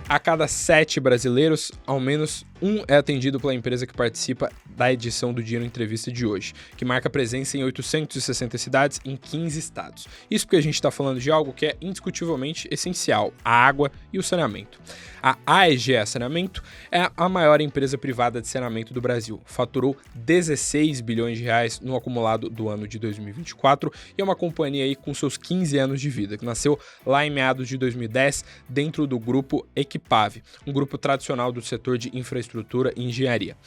A cada 7 brasileiros, ao menos um é atendido pela empresa que participa da edição do Dinheiro Entrevista de hoje, que marca presença em 860 cidades em 15 estados. Isso porque a gente está falando de algo que é indiscutivelmente essencial, a água e o saneamento. A AEGEA Saneamento é a maior empresa privada de saneamento do Brasil. Faturou 16 bilhões de reais no acumulado do ano de 2024 e é uma companhia aí com seus 15 anos de vida, que nasceu lá em meados de 2010 dentro do grupo Equipave, um grupo tradicional do setor de infraestrutura e engenharia.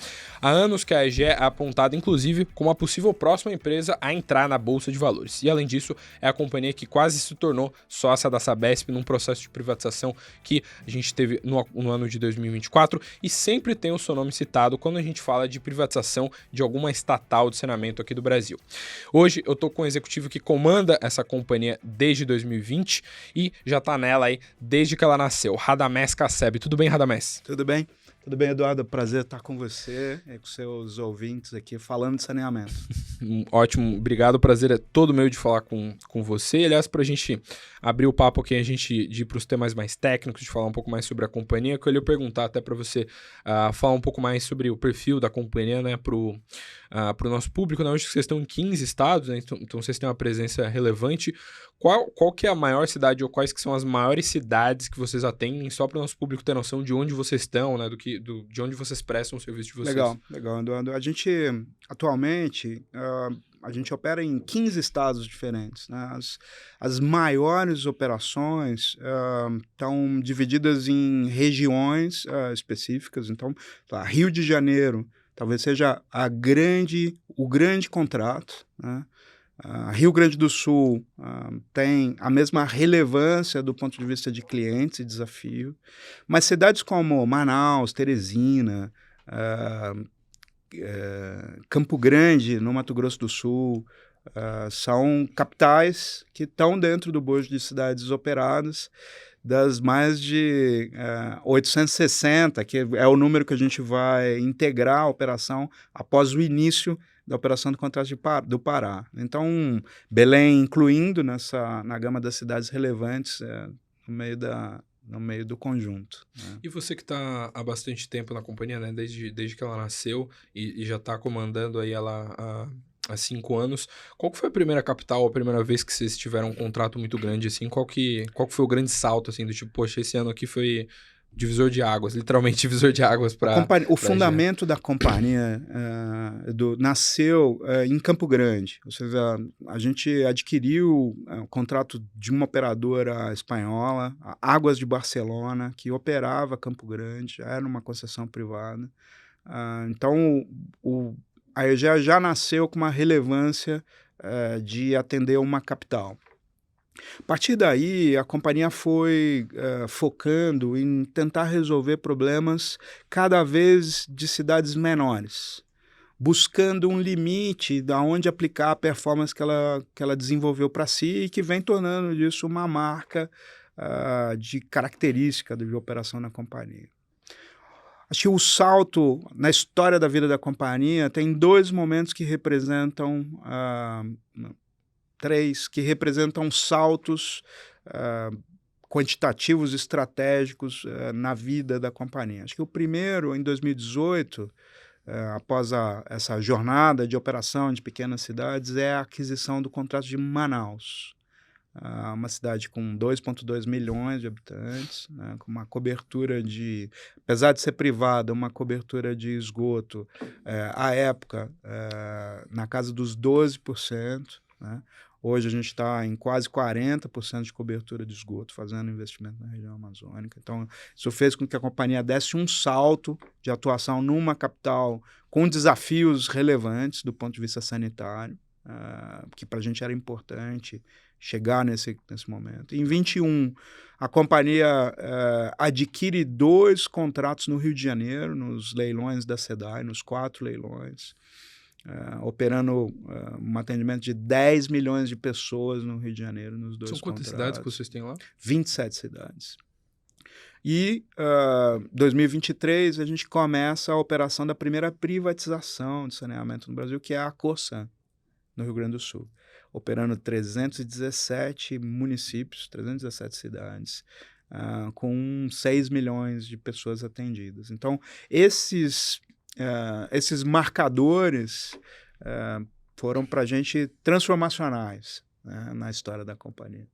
Há anos que a AEGEA é apontada, inclusive, como a possível próxima empresa a entrar na Bolsa de Valores. E, além disso, é a companhia que quase se tornou sócia da Sabesp num processo de privatização que a gente teve no ano de 2024 e sempre tem o seu nome citado quando a gente fala de privatização de alguma estatal de saneamento aqui do Brasil. Hoje eu estou com um executivo que comanda essa companhia desde 2020 e já está nela aí desde que ela nasceu, Radamés Casseb. Tudo bem, Radamés? Tudo bem? Tudo bem, Eduardo? Prazer estar com você e com seus ouvintes aqui falando de saneamento. Ótimo, obrigado. O prazer é todo meu de falar com você. Aliás, para a gente abrir o papo aqui, a gente de ir para os temas mais técnicos, de falar um pouco mais sobre a companhia, que eu ia perguntar até para você falar um pouco mais sobre o perfil da companhia, né, para o nosso público. Né? Hoje vocês estão em 15 estados, né? Então vocês têm uma presença relevante. Qual que é a maior cidade ou quais que são as maiores cidades que vocês atendem, só para o nosso público ter noção de onde vocês estão, né, de onde vocês prestam o serviço de vocês? Legal, Eduardo. A gente, atualmente, a gente opera em 15 estados diferentes. Né? As maiores operações estão divididas em regiões específicas. Então, Rio de Janeiro talvez seja o grande contrato, né? Rio Grande do Sul tem a mesma relevância do ponto de vista de clientes e desafio, mas cidades como Manaus, Teresina, Campo Grande, no Mato Grosso do Sul, são capitais que estão dentro do bojo de cidades operadas, das mais de 860, que é o número que a gente vai integrar a operação após o início da operação do contrato do Pará. Então, Belém incluindo na gama das cidades relevantes no meio do conjunto. Né? E você que está há bastante tempo na companhia, né? Desde que ela nasceu e já está comandando aí ela há 5 anos, qual que foi a primeira capital, a primeira vez que vocês tiveram um contrato muito grande, assim? Qual que foi o grande salto, assim, do tipo, poxa, esse ano aqui foi divisor de águas, literalmente divisor de águas para... O fundamento da companhia nasceu em Campo Grande. Ou seja, a gente adquiriu um contrato de uma operadora espanhola, a Águas de Barcelona, que operava Campo Grande, era uma concessão privada. Então, a AEGEA já nasceu com uma relevância de atender uma capital. A partir daí, a companhia foi focando em tentar resolver problemas cada vez de cidades menores, buscando um limite de onde aplicar a performance que ela desenvolveu para si e que vem tornando disso uma marca de característica de operação na companhia. Acho que o salto na história da vida da companhia tem 2 momentos que representam... 3 que representam saltos quantitativos estratégicos na vida da companhia. Acho que o primeiro, em 2018, após essa jornada de operação de pequenas cidades, é a aquisição do contrato de Manaus, uma cidade com 2,2 milhões de habitantes, né, com uma cobertura apesar de ser privada, uma cobertura de esgoto, à época, na casa dos 12%, né? Hoje a gente está em quase 40% de cobertura de esgoto, fazendo investimento na região amazônica. Então, isso fez com que a companhia desse um salto de atuação numa capital com desafios relevantes do ponto de vista sanitário, que para a gente era importante chegar nesse momento. Em 21, a companhia adquire 2 contratos no Rio de Janeiro, nos leilões da SEDAI, nos 4 leilões, operando um atendimento de 10 milhões de pessoas no Rio de Janeiro, nos 2 contratos. São quantas cidades que vocês têm lá? 27 cidades. E 2023 a gente começa a operação da primeira privatização de saneamento no Brasil, que é a Cosan, no Rio Grande do Sul, operando 317 municípios, 317 cidades, com 6 milhões de pessoas atendidas. Então, esses marcadores foram para a gente transformacionais, né, na história da companhia.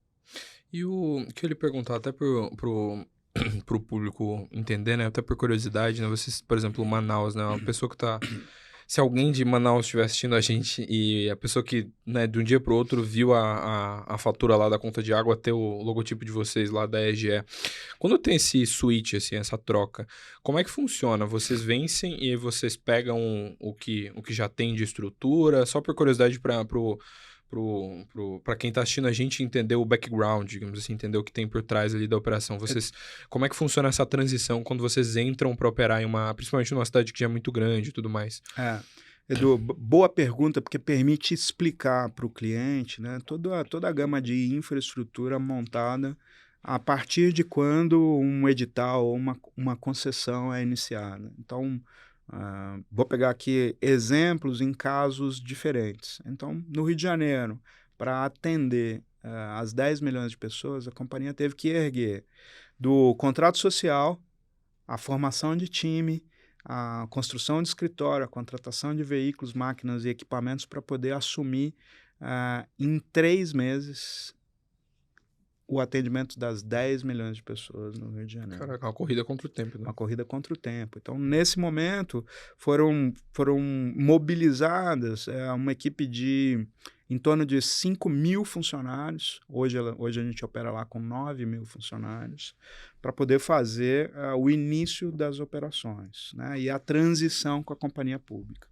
E o que eu lhe perguntar, até pro público entender, né, até por curiosidade, né, vocês, por exemplo, Manaus, né, uma pessoa que tá... Se alguém de Manaus estiver assistindo a gente e a pessoa que, né, de um dia pro outro viu a fatura lá da conta de água ter o logotipo de vocês lá da EGE, quando tem esse switch, assim, essa troca, como é que funciona? Vocês vencem e aí vocês pegam o que já tem de estrutura? Só por curiosidade para quem está assistindo a gente entender o background, digamos assim, entender o que tem por trás ali da operação. Como é que funciona essa transição quando vocês entram para operar principalmente numa cidade que já é muito grande e tudo mais? Edu, boa pergunta, porque permite explicar para o cliente, né, toda a gama de infraestrutura montada a partir de quando um edital ou uma concessão é iniciada. Então, vou pegar aqui exemplos em casos diferentes. Então, no Rio de Janeiro, para atender as 10 milhões de pessoas, a companhia teve que erguer do contrato social, a formação de time, a construção de escritório, a contratação de veículos, máquinas e equipamentos para poder assumir em 3 meses o atendimento das 10 milhões de pessoas no Rio de Janeiro. Caraca, uma corrida contra o tempo, né? Uma corrida contra o tempo. Então, nesse momento, foram mobilizadas uma equipe de em torno de 5 mil funcionários. Hoje a gente opera lá com 9 mil funcionários para poder fazer o início das operações, né, e a transição com a companhia pública.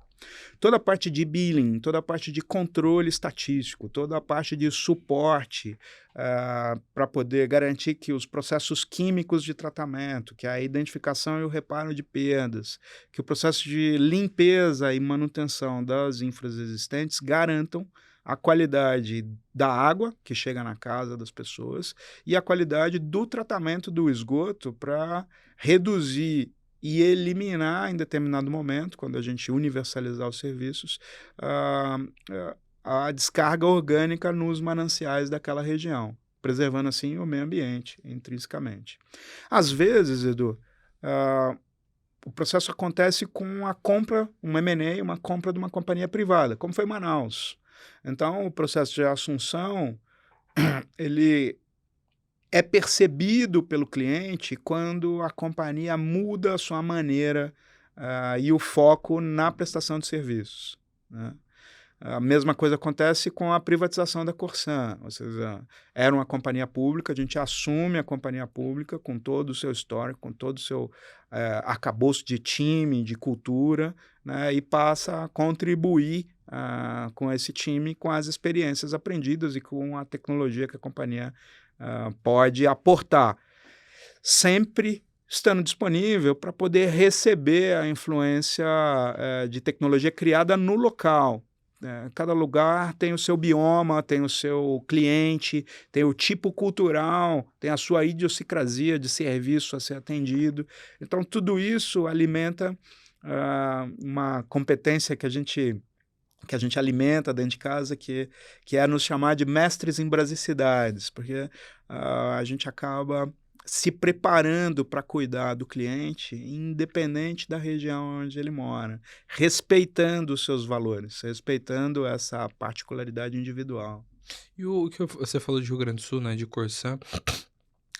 Toda a parte de billing, toda a parte de controle estatístico, toda a parte de suporte para poder garantir que os processos químicos de tratamento, que a identificação e o reparo de perdas, que o processo de limpeza e manutenção das infras existentes garantam a qualidade da água que chega na casa das pessoas e a qualidade do tratamento do esgoto para reduzir e eliminar em determinado momento, quando a gente universalizar os serviços, a descarga orgânica nos mananciais daquela região, preservando assim o meio ambiente intrinsecamente. Às vezes, Edu, o processo acontece com a compra, um M&A, uma compra de uma companhia privada, como foi Manaus. Então, o processo de assunção, ele é percebido pelo cliente quando a companhia muda a sua maneira e o foco na prestação de serviços, né? A mesma coisa acontece com a privatização da Corsan, ou seja, era uma companhia pública, a gente assume a companhia pública com todo o seu histórico, com todo o seu arcabouço de time, de cultura, né, e passa a contribuir com esse time, com as experiências aprendidas e com a tecnologia que a companhia pode aportar, sempre estando disponível para poder receber a influência de tecnologia criada no local. Cada lugar tem o seu bioma, tem o seu cliente, tem o tipo cultural, tem a sua idiosincrasia de serviço a ser atendido. Então, tudo isso alimenta uma competência que a gente alimenta dentro de casa, que é nos chamar de mestres em brasicidades, porque a gente acaba se preparando para cuidar do cliente, independente da região onde ele mora, respeitando os seus valores, respeitando essa particularidade individual. E o que você falou de Rio Grande do Sul, né, de Corsan,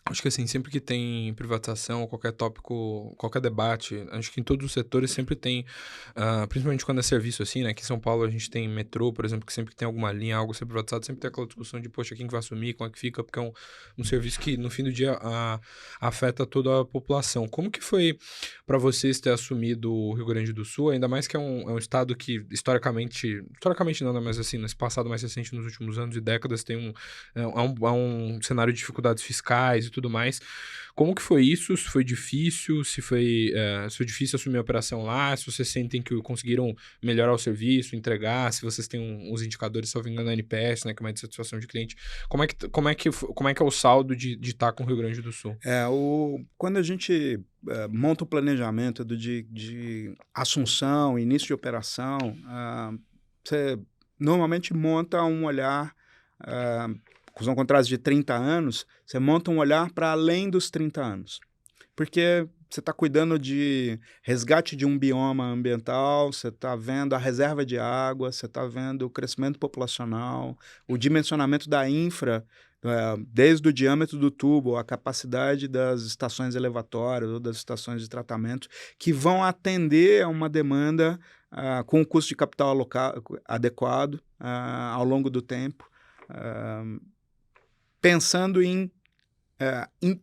acho que assim, sempre que tem privatização, qualquer tópico, qualquer debate, acho que em todos os setores sempre tem, principalmente quando é serviço assim, né? Aqui em São Paulo a gente tem metrô, por exemplo, que sempre que tem alguma linha, algo ser privatizado, sempre tem aquela discussão de, poxa, quem que vai assumir, como é que fica, porque é um serviço que no fim do dia afeta toda a população. Como que foi para vocês ter assumido o Rio Grande do Sul, ainda mais que é um estado que historicamente não, né, mas assim, nesse passado mais recente, nos últimos anos e décadas, tem um cenário de dificuldades fiscais e tudo mais. Como que foi isso? Se foi difícil? Se foi difícil assumir a operação lá? Se vocês sentem que conseguiram melhorar o serviço, entregar? Se vocês têm uns indicadores, se eu não me engano, na NPS, né, que é uma de satisfação de cliente. Como é que é o saldo de estar com o Rio Grande do Sul? Quando a gente monta o planejamento de assunção, início de operação, você normalmente monta um olhar são contratos de 30 anos, você monta um olhar para além dos 30 anos. Porque você está cuidando de resgate de um bioma ambiental, você está vendo a reserva de água, você está vendo o crescimento populacional, o dimensionamento da infra, desde o diâmetro do tubo, a capacidade das estações elevatórias ou das estações de tratamento, que vão atender a uma demanda com um custo de capital adequado ao longo do tempo, pensando em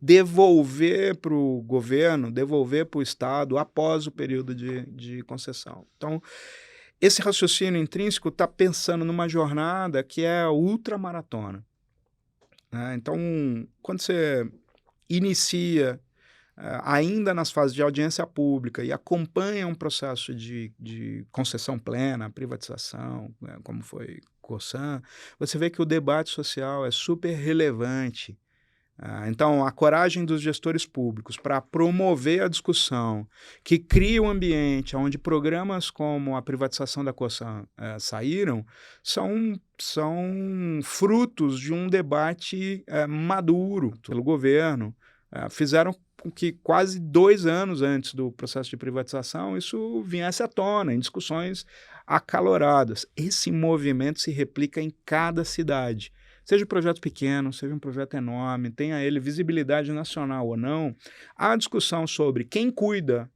devolver para o governo, devolver para o Estado após o período de concessão. Então, esse raciocínio intrínseco está pensando numa jornada que é ultramaratona. Então, quando você inicia ainda nas fases de audiência pública e acompanha um processo de concessão plena, privatização, como foi Cosan, você vê que o debate social é super relevante. Então, a coragem dos gestores públicos para promover a discussão que cria um ambiente onde programas como a privatização da Cosan saíram, são frutos de um debate maduro pelo governo. Fizeram com que quase 2 anos antes do processo de privatização isso viesse à tona, em discussões acaloradas. Esse movimento se replica em cada cidade. Seja um projeto pequeno, seja um projeto enorme, tenha ele visibilidade nacional ou não, há discussão sobre quem cuida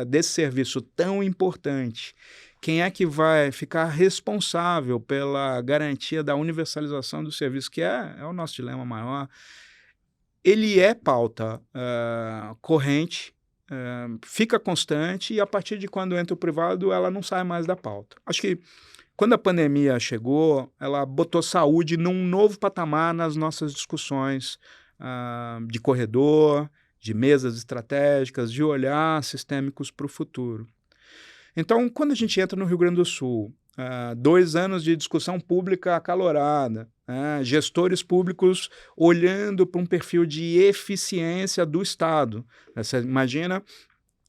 desse serviço tão importante, quem é que vai ficar responsável pela garantia da universalização do serviço, que é o nosso dilema maior. Ele é pauta corrente, fica constante e a partir de quando entra o privado, ela não sai mais da pauta. Acho que quando a pandemia chegou, ela botou saúde num novo patamar nas nossas discussões de corredor, de mesas estratégicas, de olhar sistêmicos para o futuro. Então, quando a gente entra no Rio Grande do Sul, 2 anos de discussão pública acalorada, gestores públicos olhando para um perfil de eficiência do Estado. Você imagina...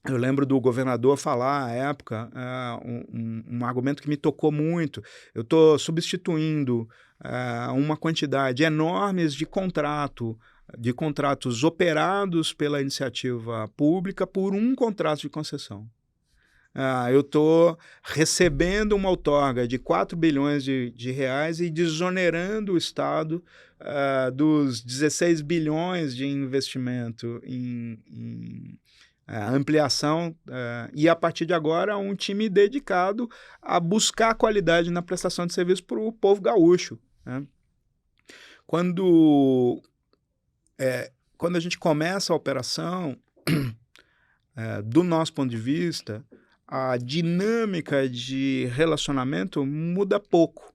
Eu lembro do governador falar, à época, um argumento que me tocou muito. Eu estou substituindo uma quantidade enorme de contratos operados pela iniciativa pública por um contrato de concessão. Eu estou recebendo uma outorga de 4 bilhões de reais e desonerando o Estado dos 16 bilhões de investimento em ampliação, e a partir de agora um time dedicado a buscar qualidade na prestação de serviço para o povo gaúcho. Quando a gente começa a operação, do nosso ponto de vista, a dinâmica de relacionamento muda pouco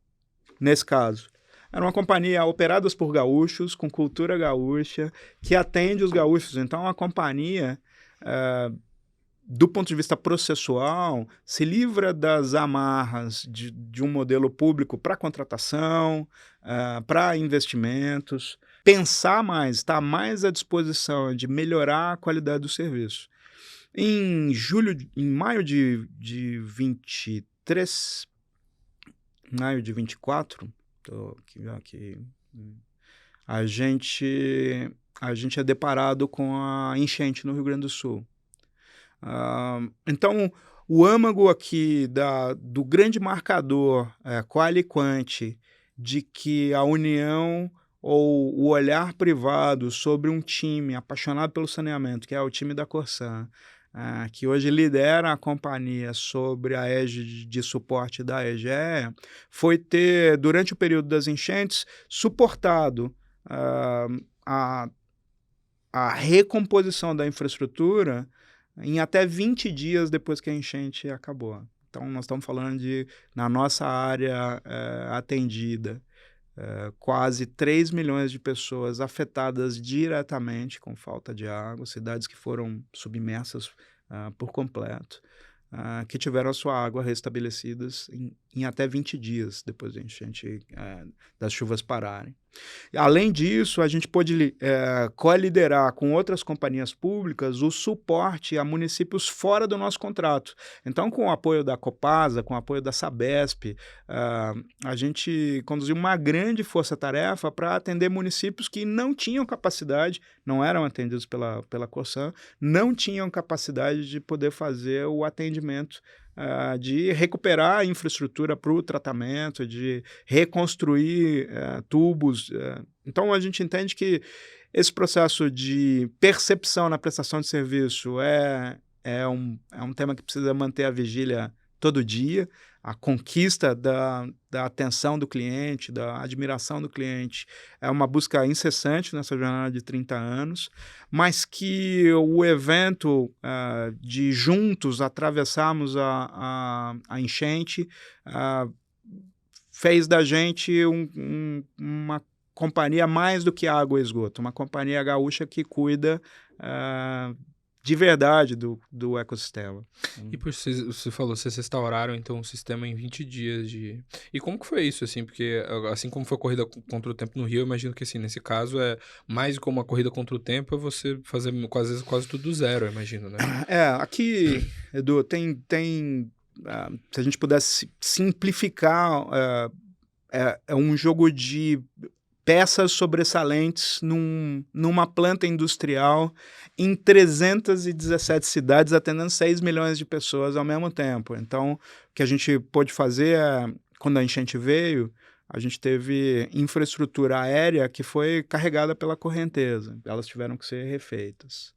nesse caso. Era uma companhia operada por gaúchos, com cultura gaúcha, que atende os gaúchos. Então, a companhia... do ponto de vista processual, se livra das amarras de um modelo público para contratação, para investimentos, pensar mais, estar mais à disposição de melhorar a qualidade do serviço. Em maio de 23, maio de 24, a gente é deparado com a enchente no Rio Grande do Sul. Então, o âmago aqui do grande marcador quali quanti de que a união ou o olhar privado sobre um time apaixonado pelo saneamento, que é o time da Cosan, que hoje lidera a companhia sobre a égide de suporte da EGEA, foi ter, durante o período das enchentes, suportado a recomposição da infraestrutura em até 20 dias depois que a enchente acabou. Então, nós estamos falando na nossa área atendida, quase 3 milhões de pessoas afetadas diretamente com falta de água, cidades que foram submersas por completo, que tiveram a sua água restabelecidas em até 20 dias depois da enchente, das chuvas pararem. Além disso, a gente pôde co-liderar com outras companhias públicas o suporte a municípios fora do nosso contrato. Então, com o apoio da Copasa, com o apoio da Sabesp, a gente conduziu uma grande força-tarefa para atender municípios que não tinham capacidade, não eram atendidos pela Corsan, não tinham capacidade de poder fazer o atendimento, de recuperar a infraestrutura para o tratamento, de reconstruir tubos. Então, a gente entende que esse processo de percepção na prestação de serviço é um tema que precisa manter a vigília todo dia. A conquista da atenção do cliente, da admiração do cliente, é uma busca incessante nessa jornada de 30 anos, mas que o evento de juntos atravessarmos a enchente fez da gente uma companhia mais do que água e esgoto, uma companhia gaúcha que cuida de verdade do ecossistema. E você falou, vocês restauraram então o sistema em 20 dias de... E como que foi isso, assim? Porque assim como foi a corrida contra o tempo no Rio, eu imagino que assim, nesse caso é mais como uma corrida contra o tempo, é você fazer às vezes quase tudo do zero, eu imagino, né? Aqui, Edu, se a gente pudesse simplificar, é um jogo de peças sobressalentes numa planta industrial em 317 cidades, atendendo 6 milhões de pessoas ao mesmo tempo. Então, o que a gente pôde fazer quando a enchente veio, a gente teve infraestrutura aérea que foi carregada pela correnteza. Elas tiveram que ser refeitas.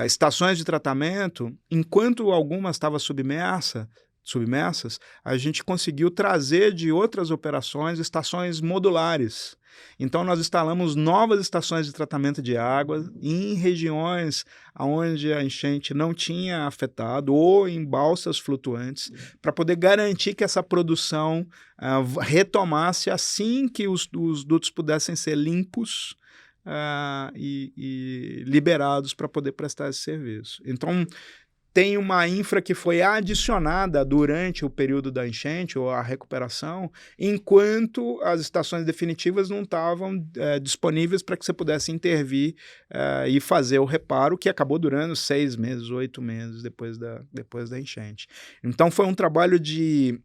Estações de tratamento, enquanto algumas estavam submersas, a gente conseguiu trazer de outras operações estações modulares. Então, nós instalamos novas estações de tratamento de água em regiões onde a enchente não tinha afetado ou em balsas flutuantes, para poder garantir que essa produção retomasse assim que os dutos pudessem ser limpos e liberados para poder prestar esse serviço. Então, tem uma infra que foi adicionada durante o período da enchente ou a recuperação, enquanto as estações definitivas não estavam disponíveis para que você pudesse intervir e fazer o reparo, que acabou durando 6 meses, 8 meses depois da enchente. Então, foi um trabalho de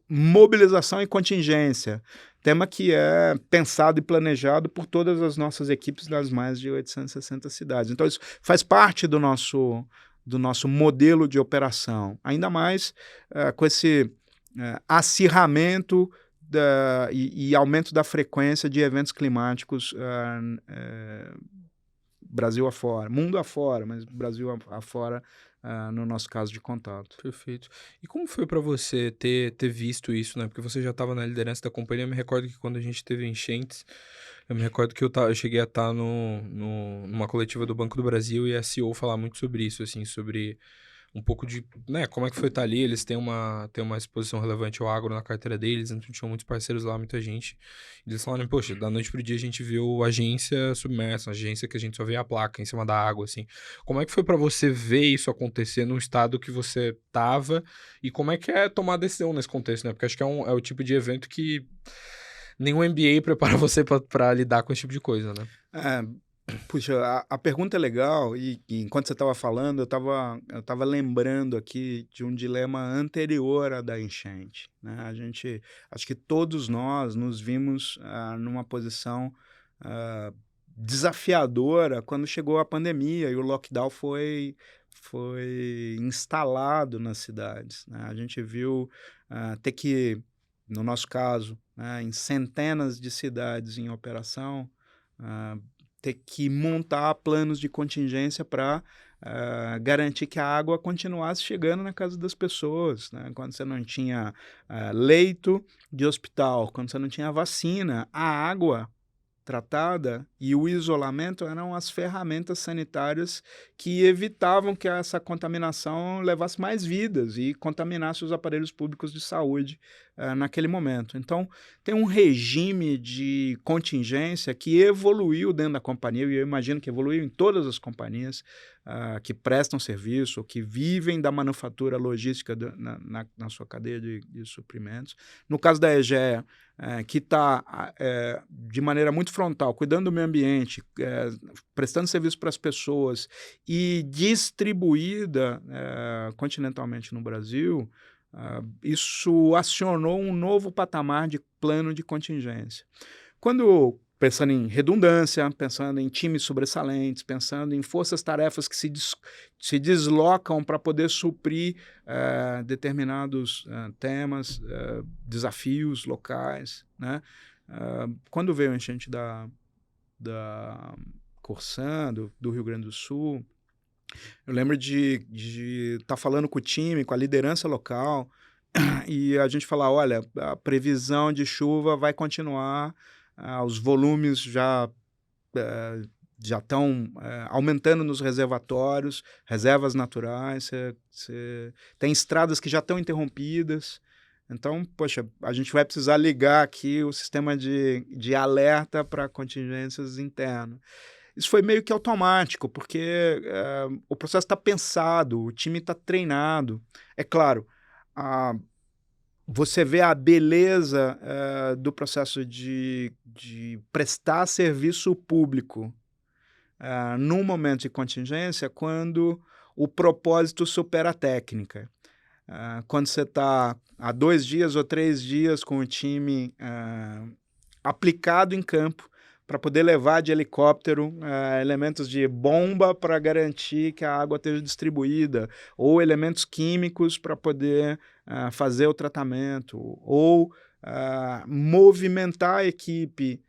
mobilização e contingência, tema que é pensado e planejado por todas as nossas equipes das mais de 860 cidades. Então, isso faz parte do nosso modelo de operação, ainda mais com esse acirramento e aumento da frequência de eventos climáticos Brasil afora, mundo afora, mas Brasil afora, no nosso caso de contato. Perfeito. E como foi para você ter visto isso, né? Porque você já estava na liderança da companhia. Eu me recordo que quando a gente teve enchentes, eu me recordo que eu cheguei a estar numa coletiva do Banco do Brasil e a CEO falar muito sobre isso, assim, sobre um pouco de, né, como é que foi estar ali. Eles têm uma exposição relevante ao agro na carteira deles, então tinham muitos parceiros lá, muita gente. E eles falaram, poxa, da noite pro dia a gente viu agência submersa, agência que a gente só vê a placa em cima da água, assim. Como é que foi para você ver isso acontecer num estado que você tava e como é que é tomar decisão nesse contexto, né? Porque acho que é o tipo de evento que nenhum MBA prepara você para lidar com esse tipo de coisa, né? Puxa, a pergunta é legal e enquanto você estava falando, eu tava lembrando aqui de um dilema anterior à da enchente, né? Acho que todos nós nos vimos numa posição desafiadora quando chegou a pandemia e o lockdown foi instalado nas cidades, né? A gente viu ter que, no nosso caso, em centenas de cidades em operação, ter que montar planos de contingência para garantir que a água continuasse chegando na casa das pessoas, né? Quando você não tinha leito de hospital, quando você não tinha vacina, a água tratada e o isolamento eram as ferramentas sanitárias que evitavam que essa contaminação levasse mais vidas e contaminasse os aparelhos públicos de saúde naquele momento. Então, tem um regime de contingência que evoluiu dentro da companhia, e eu imagino que evoluiu em todas as companhias, que prestam serviço, ou que vivem da manufatura logística na sua cadeia de suprimentos. No caso da Egea, que está de maneira muito frontal, cuidando do meio ambiente, prestando serviço para as pessoas e distribuída continentalmente no Brasil, isso acionou um novo patamar de plano de contingência. Quando pensando em redundância, pensando em times sobressalentes, pensando em forças-tarefas que se deslocam para poder suprir determinados temas, desafios locais, né? Quando veio a enchente da Corsã, do Rio Grande do Sul, eu lembro de estar falando com o time, com a liderança local, e a gente falar, olha, a previsão de chuva vai continuar, os volumes já estão aumentando nos reservatórios, reservas naturais, tem estradas que já estão interrompidas. Então, poxa, a gente vai precisar ligar aqui o sistema de alerta para contingências internas. Isso foi meio que automático, porque o processo está pensado, o time está treinado. É claro, você vê a beleza do processo de prestar serviço público num momento de contingência quando o propósito supera a técnica. Quando você está há 2 dias ou 3 dias com o time aplicado em campo para poder levar de helicóptero elementos de bomba para garantir que a água esteja distribuída, ou elementos químicos para poder fazer o tratamento, ou movimentar a equipe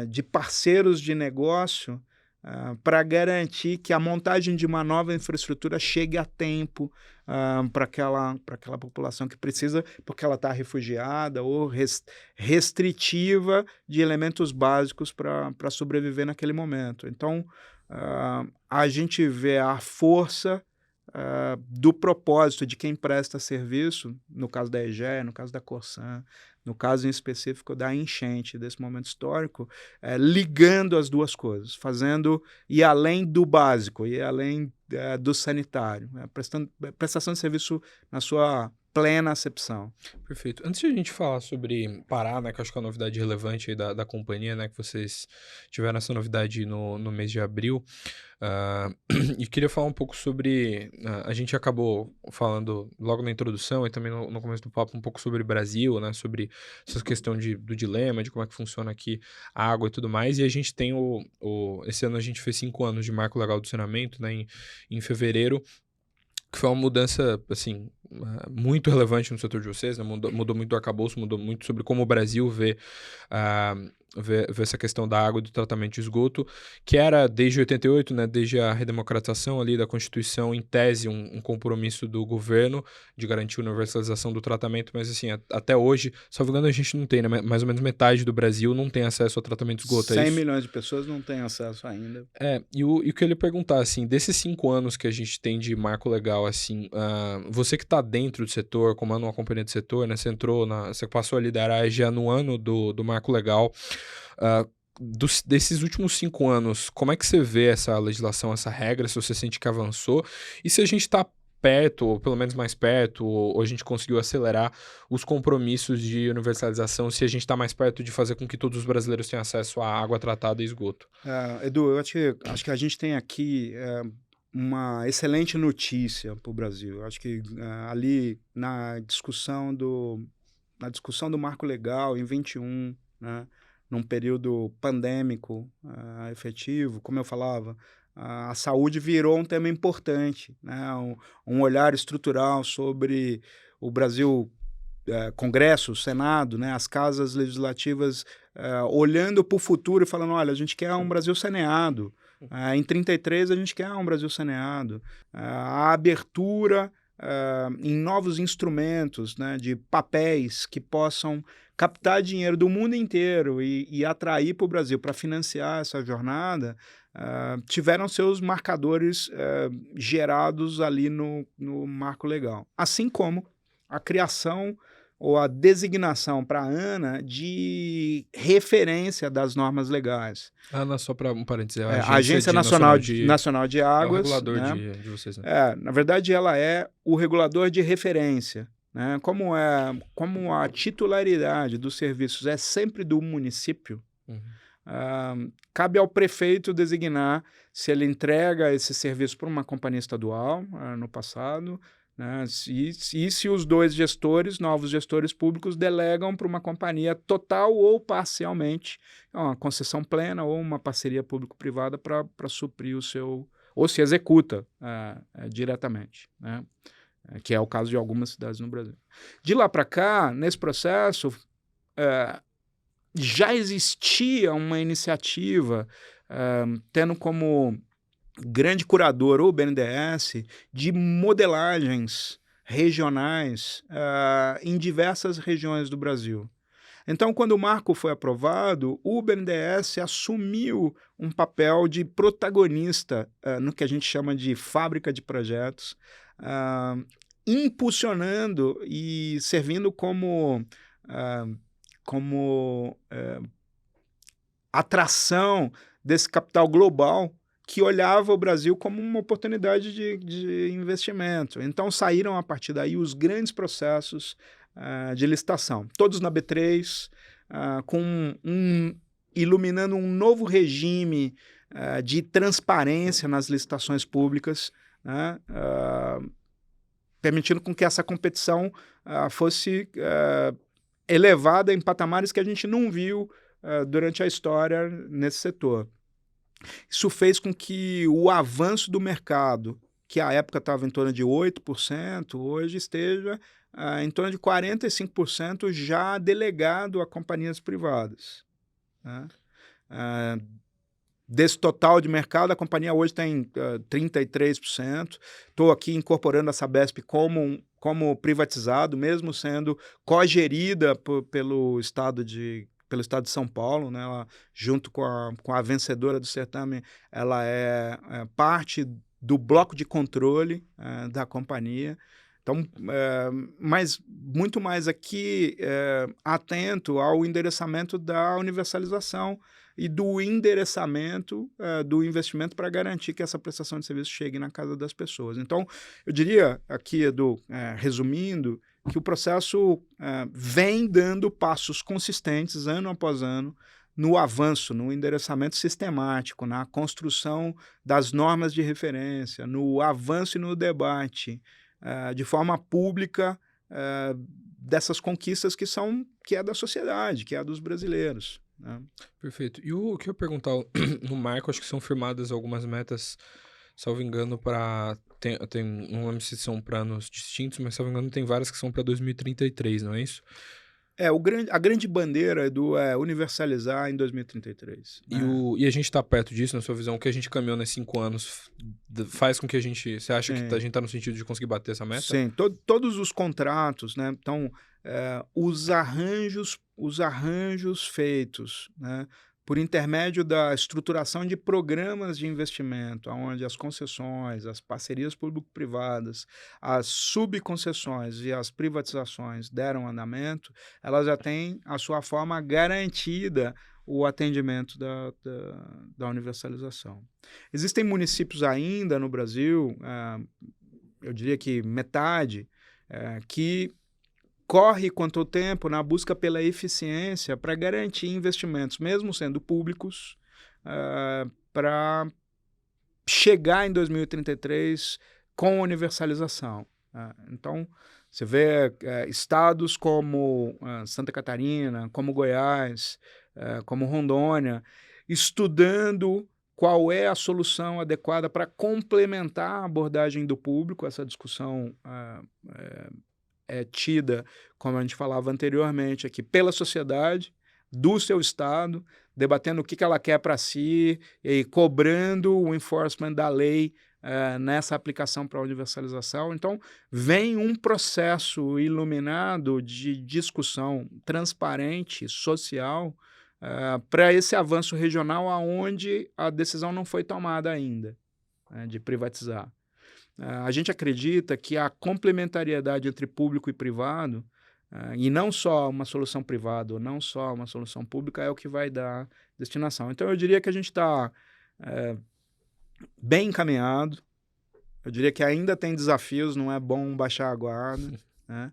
de parceiros de negócio para garantir que a montagem de uma nova infraestrutura chegue a tempo para aquela população que precisa, porque ela está refugiada ou restritiva de elementos básicos para sobreviver naquele momento. Então, a gente vê a força do propósito de quem presta serviço, no caso da Egea, no caso da Corsã, no caso em específico da enchente, desse momento histórico, ligando as duas coisas, fazendo ir além do básico, ir além do sanitário, prestação de serviço na sua plena acepção. Perfeito. Antes de a gente falar sobre Pará, né, que eu acho que é uma novidade relevante aí da companhia, né, que vocês tiveram essa novidade no mês de abril, e queria falar um pouco sobre, a gente acabou falando logo na introdução e também no começo do papo um pouco sobre Brasil, né, sobre essa questão do dilema, de como é que funciona aqui a água e tudo mais, e a gente tem esse ano a gente fez 5 anos de marco legal do saneamento, né, em fevereiro, que foi uma mudança, assim, muito relevante no setor de vocês, né? Mudou muito o arcabouço, mudou muito sobre como o Brasil vê essa questão da água e do tratamento de esgoto, que era desde 88, né, desde a redemocratização ali da Constituição, em tese, um compromisso do governo de garantir a universalização do tratamento, mas assim, até hoje, salvo engano, a gente não tem, né, mais ou menos metade do Brasil não tem acesso ao tratamento de esgoto. 100 milhões de pessoas não têm acesso ainda. E o que eu ia perguntar, assim, desses 5 anos que a gente tem de marco legal, assim, você que está dentro do setor, comanda uma companhia de setor, né, você passou a liderar já no ano do marco legal, desses últimos 5 anos, como é que você vê essa legislação, essa regra, se você sente que avançou, e se a gente está perto, ou pelo menos mais perto, ou a gente conseguiu acelerar os compromissos de universalização, se a gente está mais perto de fazer com que todos os brasileiros tenham acesso à água tratada e esgoto? Edu, eu acho que a gente tem aqui uma excelente notícia para o Brasil. Acho que ali na discussão do marco legal em 21, né, num período pandêmico efetivo, como eu falava, a saúde virou um tema importante, né, um olhar estrutural sobre o Brasil, Congresso, Senado, né, as casas legislativas olhando para o futuro e falando, olha, a gente quer um Brasil saneado. Em 33 a gente quer um Brasil saneado. A abertura em novos instrumentos, né, de papéis que possam captar dinheiro do mundo inteiro e atrair para o Brasil para financiar essa jornada, tiveram seus marcadores gerados ali no marco legal. Assim como a criação ou a designação para a ANA de referência das normas legais. ANA, só para um parênteses, é A Agência Nacional de É o Águas, regulador né? de vocês, né? Na verdade, ela é o regulador de referência, né? Como a titularidade dos serviços é sempre do município, cabe ao prefeito designar se ele entrega esse serviço para uma companhia estadual, no passado, né? E se os dois novos gestores públicos, delegam para uma companhia total ou parcialmente, uma concessão plena ou uma parceria público-privada para suprir o seu, ou se executa diretamente, né? Que é o caso de algumas cidades no Brasil. De lá para cá, nesse processo, já existia uma iniciativa tendo como grande curador o BNDES de modelagens regionais em diversas regiões do Brasil. Então, quando o marco foi aprovado, o BNDES assumiu um papel de protagonista no que a gente chama de fábrica de projetos, impulsionando e servindo como atração desse capital global que olhava o Brasil como uma oportunidade de investimento. Então, saíram a partir daí os grandes processos de licitação, todos na B3, iluminando um novo regime de transparência nas licitações públicas, né? Permitindo com que essa competição fosse elevada em patamares que a gente não viu durante a história nesse setor. Isso fez com que o avanço do mercado, que à época estava em torno de 8%, hoje esteja em torno de 45% já delegado a companhias privadas, né? Desse total de mercado, a companhia hoje tem 33%. Estou aqui incorporando a Sabesp como privatizado, mesmo sendo cogerida pelo Estado de São Paulo, né? Ela, junto com a vencedora do certame, ela é parte do bloco de controle da companhia. Então, mas muito mais aqui atento ao endereçamento da universalização e do endereçamento do investimento para garantir que essa prestação de serviço chegue na casa das pessoas. Então, eu diria aqui, Edu, resumindo, que o processo vem dando passos consistentes, ano após ano, no avanço, no endereçamento sistemático, na construção das normas de referência, no avanço e no debate de forma pública dessas conquistas que é da sociedade, que é dos brasileiros, né? Perfeito. E o que eu ia perguntar no marco, acho que são firmadas algumas metas, salvo engano, para... não lembro se são para anos distintos, mas salvo engano tem várias que são para 2033, não é isso? A grande bandeira, Edu, é universalizar em 2033. Né? E a gente está perto disso, na sua visão? O que a gente caminhou nesses 5 anos faz com que a gente... Você acha que a gente está no sentido de conseguir bater essa meta? Sim, todos os contratos, né? Então, os arranjos feitos, né, por intermédio da estruturação de programas de investimento, onde as concessões, as parcerias público-privadas, as subconcessões e as privatizações deram andamento, elas já têm a sua forma garantida o atendimento da universalização. Existem municípios ainda no Brasil, eu diria que metade, que corre quanto tempo na busca pela eficiência para garantir investimentos, mesmo sendo públicos, para chegar em 2033 com universalização. Então, você vê estados como Santa Catarina, como Goiás, como Rondônia, estudando qual é a solução adequada para complementar a abordagem do público. Essa discussão é tida, como a gente falava anteriormente aqui, pela sociedade, do seu estado, debatendo o que ela quer para si e cobrando o enforcement da lei nessa aplicação para a universalização. Então, vem um processo iluminado de discussão transparente, social, para esse avanço regional aonde a decisão não foi tomada ainda, de privatizar. A gente acredita que a complementariedade entre público e privado E não só uma solução privada ou não só uma solução pública é o que vai dar destinação. Então, eu diria que a gente está bem encaminhado. Eu diria que ainda tem desafios, não é bom baixar a guarda, né?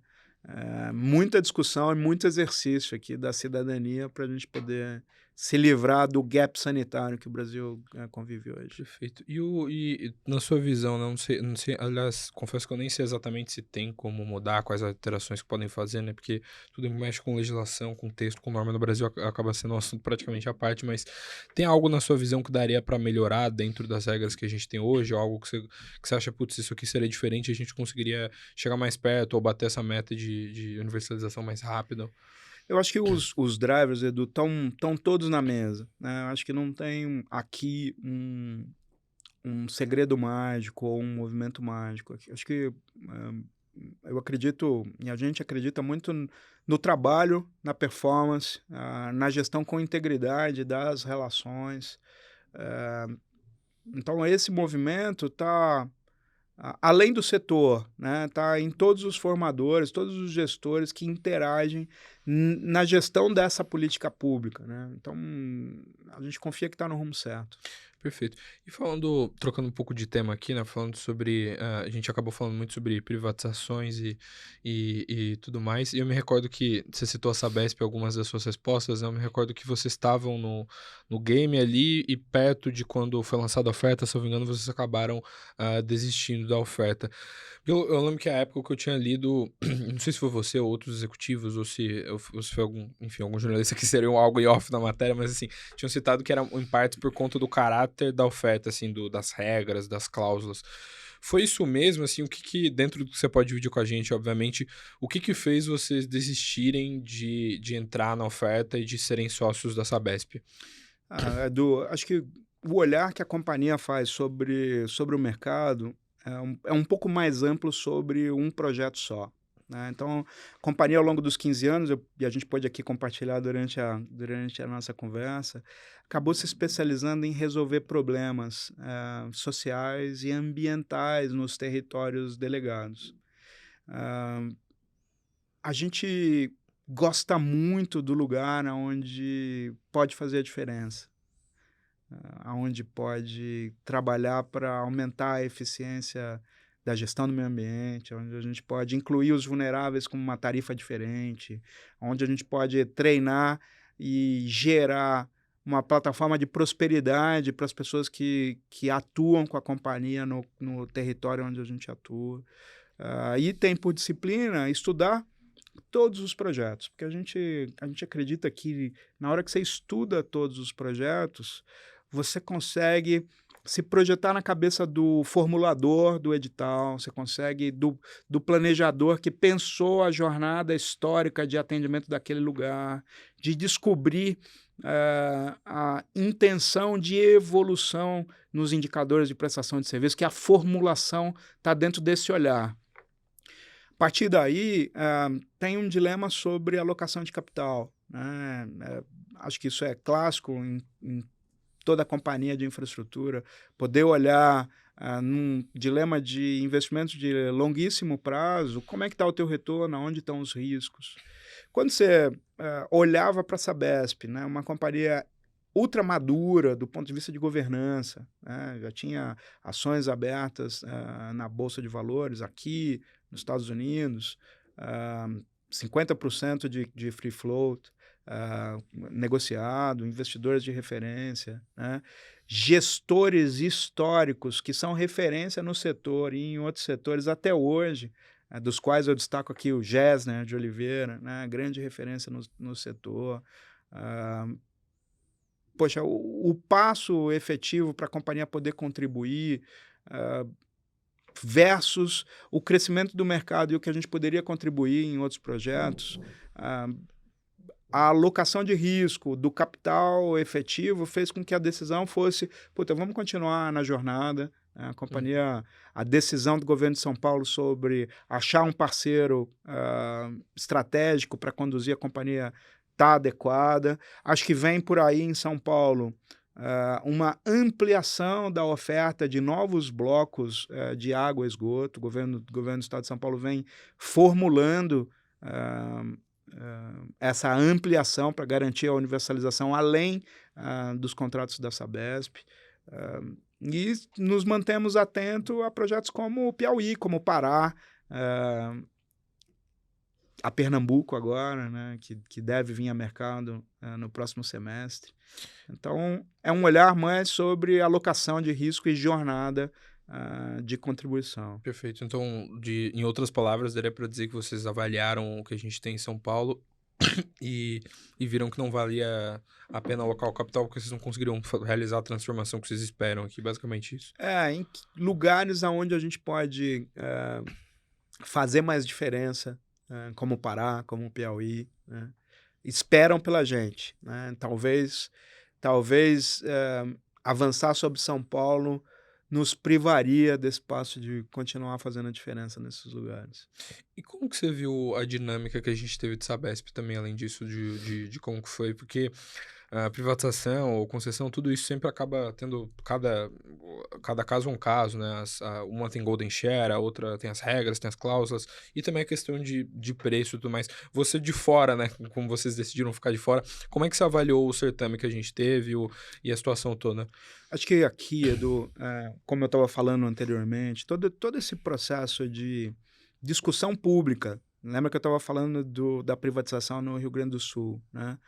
Muita discussão e muito exercício aqui da cidadania para a gente poder se livrar do gap sanitário que o Brasil convive hoje. Perfeito. E na sua visão, não sei, aliás, confesso que eu nem sei exatamente se tem como mudar, quais alterações que podem fazer, né? Porque tudo que mexe com legislação, com texto, com norma no Brasil acaba sendo um assunto praticamente à parte, mas tem algo na sua visão que daria para melhorar dentro das regras que a gente tem hoje, ou algo que você acha, putz, isso aqui seria diferente, a gente conseguiria chegar mais perto ou bater essa meta de universalização mais rápida? Eu acho que os drivers, Edu, estão todos na mesa, né? Eu acho que não tem aqui um segredo mágico ou um movimento mágico. Acho que eu acredito, e a gente acredita muito no trabalho, na performance, na gestão com integridade das relações. Então, esse movimento está além do setor, né? Está em todos os formadores, todos os gestores que interagem na gestão dessa política pública, né? Então, a gente confia que está no rumo certo. Perfeito. E trocando um pouco de tema aqui, né? Falando sobre. A gente acabou falando muito sobre privatizações e tudo mais. E eu me recordo que você citou a Sabesp em algumas das suas respostas, né? Eu me recordo que vocês estavam no game ali e perto de quando foi lançada a oferta, se eu não me engano, vocês acabaram desistindo da oferta. Eu lembro que a época que eu tinha lido, não sei se foi você ou outros executivos, ou se foi algum jornalista que seria algo em off na matéria, mas assim, tinham citado que era em parte por conta do caráter da oferta, assim, das regras, das cláusulas. Foi isso mesmo, assim, dentro do que você pode dividir com a gente, obviamente, o que fez vocês desistirem de entrar na oferta e de serem sócios da Sabesp? Edu, acho que o olhar que a companhia faz sobre o mercado é um pouco mais amplo sobre um projeto só, né? Então, a companhia ao longo dos 15 anos, e a gente pode aqui compartilhar durante a nossa conversa, acabou se especializando em resolver problemas sociais e ambientais nos territórios delegados. A gente gosta muito do lugar onde pode fazer a diferença, aonde pode trabalhar para aumentar a eficiência da gestão do meio ambiente, onde a gente pode incluir os vulneráveis com uma tarifa diferente, onde a gente pode treinar e gerar uma plataforma de prosperidade para as pessoas que atuam com a companhia no território onde a gente atua. E tem por disciplina estudar todos os projetos, porque a gente acredita que na hora que você estuda todos os projetos, você consegue se projetar na cabeça do formulador do edital, você consegue do planejador que pensou a jornada histórica de atendimento daquele lugar, de descobrir a intenção de evolução nos indicadores de prestação de serviço, que a formulação está dentro desse olhar. A partir daí, tem um dilema sobre alocação de capital, né? Acho que isso é clássico em toda a companhia de infraestrutura, poder olhar num dilema de investimentos de longuíssimo prazo, como é que está o teu retorno, onde estão os riscos. Quando você olhava para a Sabesp, né, uma companhia ultra madura do ponto de vista de governança, né, já tinha ações abertas na Bolsa de Valores aqui, nos Estados Unidos, 50% de free float, negociado, investidores de referência, né? Gestores históricos que são referência no setor e em outros setores até hoje, dos quais eu destaco aqui o Gessner de Oliveira, né? Grande referência no setor. Poxa, o passo efetivo para a companhia poder contribuir versus o crescimento do mercado e o que a gente poderia contribuir em outros projetos, a alocação de risco do capital efetivo fez com que a decisão fosse, vamos continuar na jornada. A companhia, a decisão do governo de São Paulo sobre achar um parceiro estratégico para conduzir a companhia está adequada. Acho que vem por aí em São Paulo uma ampliação da oferta de novos blocos de água e esgoto. O governo do Estado de São Paulo vem formulando essa ampliação para garantir a universalização além dos contratos da Sabesp. E nos mantemos atentos a projetos como o Piauí, como o Pará, a Pernambuco agora, né, que deve vir a mercado no próximo semestre. Então, é um olhar mais sobre alocação de risco e jornada de contribuição. Perfeito. Então, em outras palavras, daria para dizer que vocês avaliaram o que a gente tem em São Paulo e viram que não valia a pena alocar o capital porque vocês não conseguiriam realizar a transformação que vocês esperam aqui, basicamente isso. Em lugares onde a gente pode fazer mais diferença, como o Pará, como o Piauí, né, esperam pela gente, né? Talvez avançar sobre São Paulo nos privaria desse espaço de continuar fazendo a diferença nesses lugares. E como que você viu a dinâmica que a gente teve de Sabesp também, além disso, de como que foi? Porque a privatização ou concessão, tudo isso sempre acaba tendo cada caso um caso, né? Uma tem golden share, a outra tem as regras, tem as cláusulas, e também a questão de preço e tudo mais. Você de fora, né? Como vocês decidiram ficar de fora, como é que você avaliou o certame que a gente teve e a situação toda? Acho que aqui, Edu, como eu estava falando anteriormente, todo esse processo de discussão pública, lembra que eu estava falando da privatização no Rio Grande do Sul, né?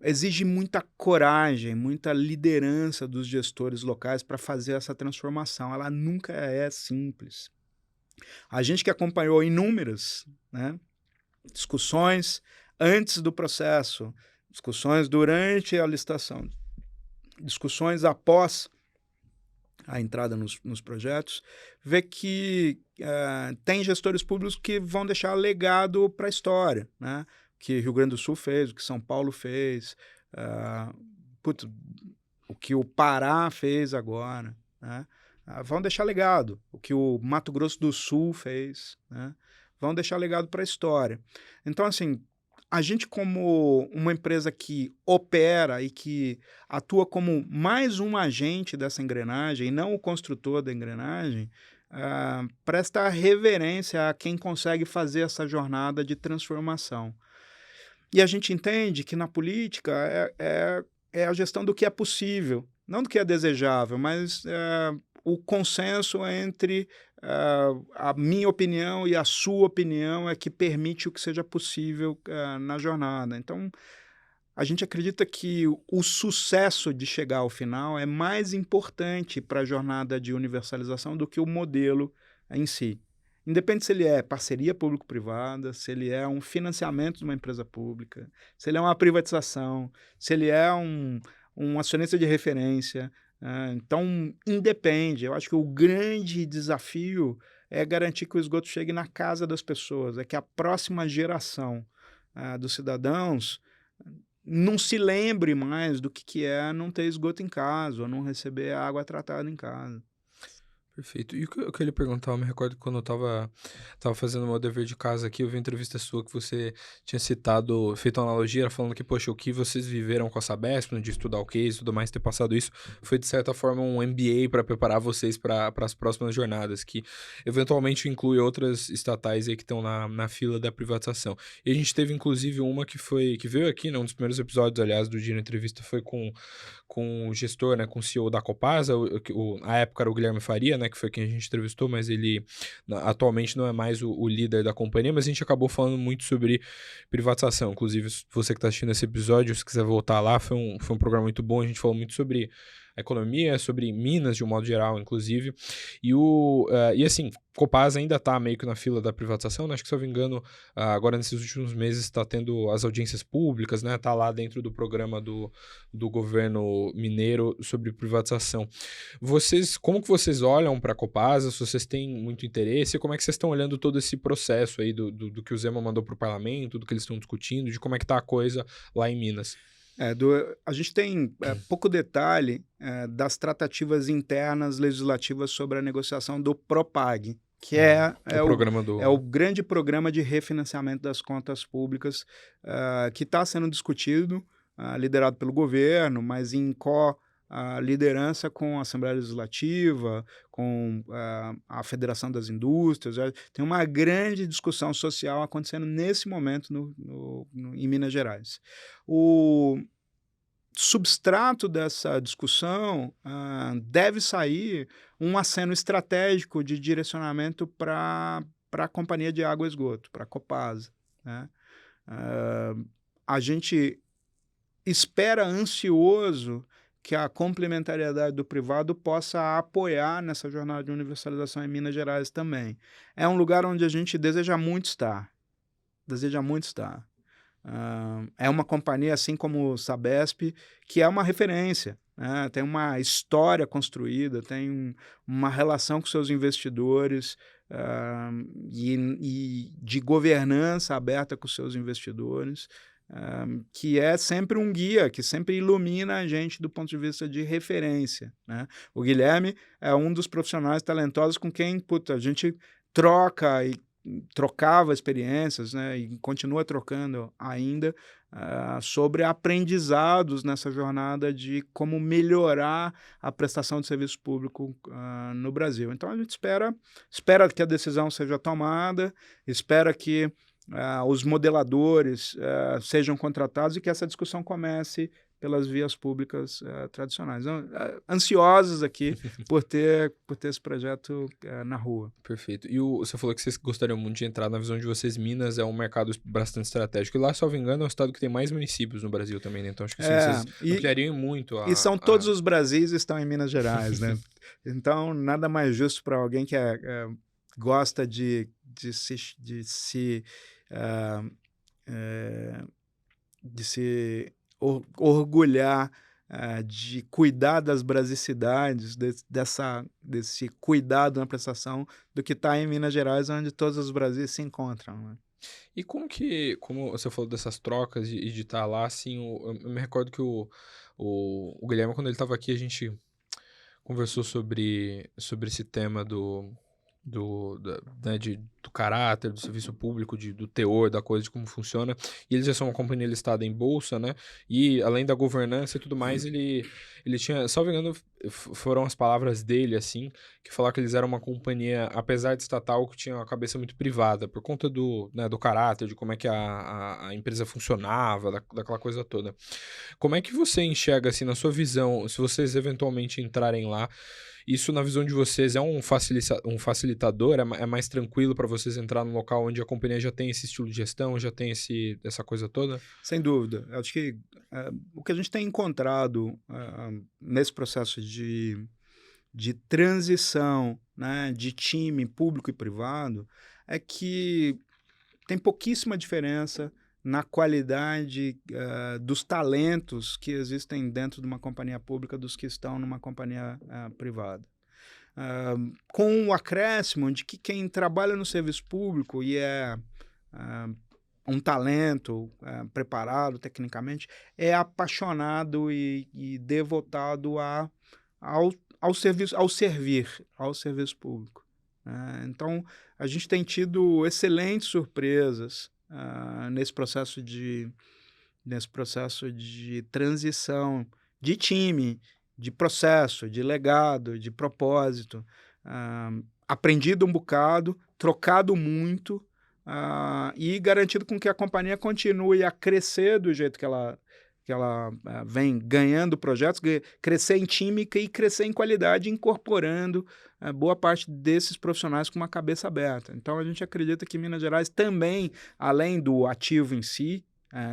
Exige muita coragem, muita liderança dos gestores locais para fazer essa transformação. Ela nunca é simples. A gente que acompanhou inúmeras, né, discussões antes do processo, discussões durante a licitação, discussões após a entrada nos projetos, vê que tem gestores públicos que vão deixar legado para a história, né? Que Rio Grande do Sul fez, o que São Paulo fez, o que o Pará fez agora, né? Vão deixar legado, o que o Mato Grosso do Sul fez, né? Vão deixar legado para a história. Então, assim, a gente como uma empresa que opera e que atua como mais um agente dessa engrenagem, e não o construtor da engrenagem, presta reverência a quem consegue fazer essa jornada de transformação. E a gente entende que na política é a gestão do que é possível, não do que é desejável, mas o consenso entre a minha opinião e a sua opinião é que permite o que seja possível na jornada. Então, a gente acredita que o sucesso de chegar ao final é mais importante para a jornada de universalização do que o modelo em si. Independe se ele é parceria público-privada, se ele é um financiamento de uma empresa pública, se ele é uma privatização, se ele é um acionista de referência. Então, independe. Eu acho que o grande desafio é garantir que o esgoto chegue na casa das pessoas, é que a próxima geração dos cidadãos não se lembre mais do que é não ter esgoto em casa ou não receber água tratada em casa. Perfeito. E o que eu queria perguntar, eu me recordo que quando eu tava fazendo o meu dever de casa aqui, eu vi uma entrevista sua que você tinha feito uma analogia, falando que, poxa, o que vocês viveram com a Sabesp, de estudar o case e tudo mais, ter passado isso, foi de certa forma um MBA para preparar vocês para as próximas jornadas, que eventualmente inclui outras estatais aí que estão na fila da privatização. E a gente teve, inclusive, uma que veio aqui, né, um dos primeiros episódios, aliás, do dia na entrevista, foi com o gestor, né, com o CEO da Copasa, a época era o Guilherme Faria, né, que foi quem a gente entrevistou, mas ele atualmente não é mais o líder da companhia, mas a gente acabou falando muito sobre privatização. Inclusive, você que está assistindo esse episódio, se quiser voltar lá, foi um programa muito bom, a gente falou muito sobre a economia, sobre Minas de um modo geral, inclusive, e assim, Copasa ainda está meio que na fila da privatização, né? Acho que, se eu não me engano, agora nesses últimos meses está tendo as audiências públicas, né? Está lá dentro do programa do governo mineiro sobre privatização. Como que vocês olham para a Copasa? Se vocês têm muito interesse, como é que vocês estão olhando todo esse processo aí do que o Zema mandou para o parlamento, do que eles estão discutindo, de como é que está a coisa lá em Minas? A gente tem pouco detalhe das tratativas internas legislativas sobre a negociação do Propag, que é o grande programa de refinanciamento das contas públicas que está sendo discutido, liderado pelo governo, mas em a liderança com a Assembleia Legislativa, com a Federação das Indústrias. Tem uma grande discussão social acontecendo nesse momento em Minas Gerais. O substrato dessa discussão deve sair um aceno estratégico de direcionamento para a Companhia de Água e Esgoto, para a Copasa, né? A gente espera ansioso que a complementariedade do privado possa apoiar nessa jornada de universalização em Minas Gerais também. É um lugar onde a gente deseja muito estar. É uma companhia, assim como o Sabesp, que é uma referência, né? Tem uma história construída, tem uma relação com seus investidores e de governança aberta com seus investidores, que é sempre um guia, que sempre ilumina a gente do ponto de vista de referência, né? O Guilherme é um dos profissionais talentosos com quem a gente trocava experiências, né, e continua trocando ainda sobre aprendizados nessa jornada de como melhorar a prestação de serviço público no Brasil. Então a gente espera que a decisão seja tomada, espera que os modeladores sejam contratados e que essa discussão comece pelas vias públicas tradicionais. Ansiosos aqui por ter esse projeto na rua. Perfeito. E você falou que vocês gostariam muito de entrar. Na visão de vocês, Minas é um mercado bastante estratégico. E lá, se eu não me engano, é o estado que tem mais municípios no Brasil também, né? Então acho que assim, vocês ampliariam muito E são todos os Brasis estão em Minas Gerais, né? Então, nada mais justo para alguém que gosta de se orgulhar de cuidar das brasicidades, desse cuidado na prestação, do que está em Minas Gerais, onde todos os Brasis se encontram, né? E como você falou dessas trocas e de estar lá, assim, eu me recordo que o Guilherme, quando ele estava aqui, a gente conversou sobre esse tema do caráter, do serviço público, do teor, da coisa, de como funciona. E eles já são uma companhia listada em bolsa, né? E além da governança e tudo mais, ele tinha, salvo engano, foram as palavras dele, assim, que falaram que eles eram uma companhia, apesar de estatal, que tinha uma cabeça muito privada, por conta do caráter, de como é que a empresa funcionava, daquela coisa toda. Como é que você enxerga, assim, na sua visão, se vocês eventualmente entrarem lá, isso, na visão de vocês, é um facilitador? É mais tranquilo para vocês entrar num local onde a companhia já tem esse estilo de gestão, já tem essa coisa toda? Sem dúvida. Eu acho que o que a gente tem encontrado nesse processo de transição, né, de time público e privado é que tem pouquíssima diferença na qualidade dos talentos que existem dentro de uma companhia pública dos que estão numa companhia privada. Com o acréscimo de que quem trabalha no serviço público e é um talento preparado tecnicamente, é apaixonado e devotado ao serviço público. Então, a gente tem tido excelentes surpresas nesse processo de transição de time, de processo, de legado, de propósito. Aprendido um bocado, trocado muito e garantido com que a companhia continue a crescer do jeito que ela vem ganhando projetos, crescer em time e crescer em qualidade, incorporando boa parte desses profissionais com uma cabeça aberta. Então, a gente acredita que Minas Gerais também, além do ativo em si,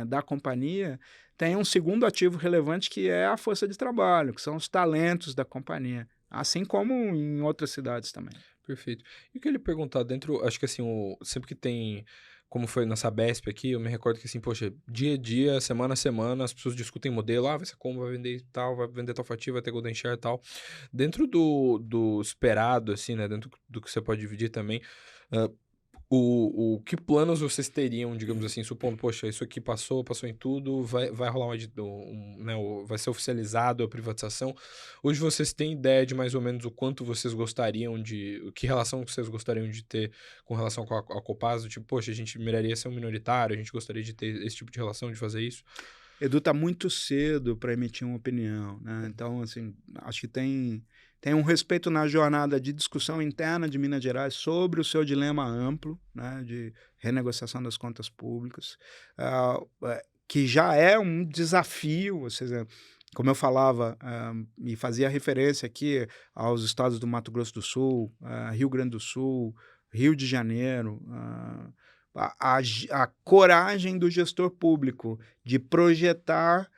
da companhia, tem um segundo ativo relevante que é a força de trabalho, que são os talentos da companhia, assim como em outras cidades também. Perfeito. E eu queria lhe perguntar, acho que assim, sempre que tem, como foi na Sabesp aqui, eu me recordo que assim, poxa, dia a dia, semana a semana, as pessoas discutem modelo, vai ser como, vai vender tal, vai vender tal fatia, vai ter golden share e tal. Dentro do esperado, assim, né, dentro do que você pode dividir também, que planos vocês teriam, digamos assim, supondo, poxa, isso aqui passou em tudo, vai rolar vai ser oficializado a privatização. Hoje vocês têm ideia de mais ou menos o quanto vocês gostariam que relação vocês gostariam de ter com relação com a Copasa? Tipo, poxa, a gente miraria ser um minoritário, a gente gostaria de ter esse tipo de relação, de fazer isso? Edu, está muito cedo para emitir uma opinião, né? Então, assim, acho que tem um respeito na jornada de discussão interna de Minas Gerais sobre o seu dilema amplo, né, de renegociação das contas públicas, que já é um desafio, ou seja, como eu falava, e fazia referência aqui aos estados do Mato Grosso do Sul, Rio Grande do Sul, Rio de Janeiro, a coragem do gestor público de projetar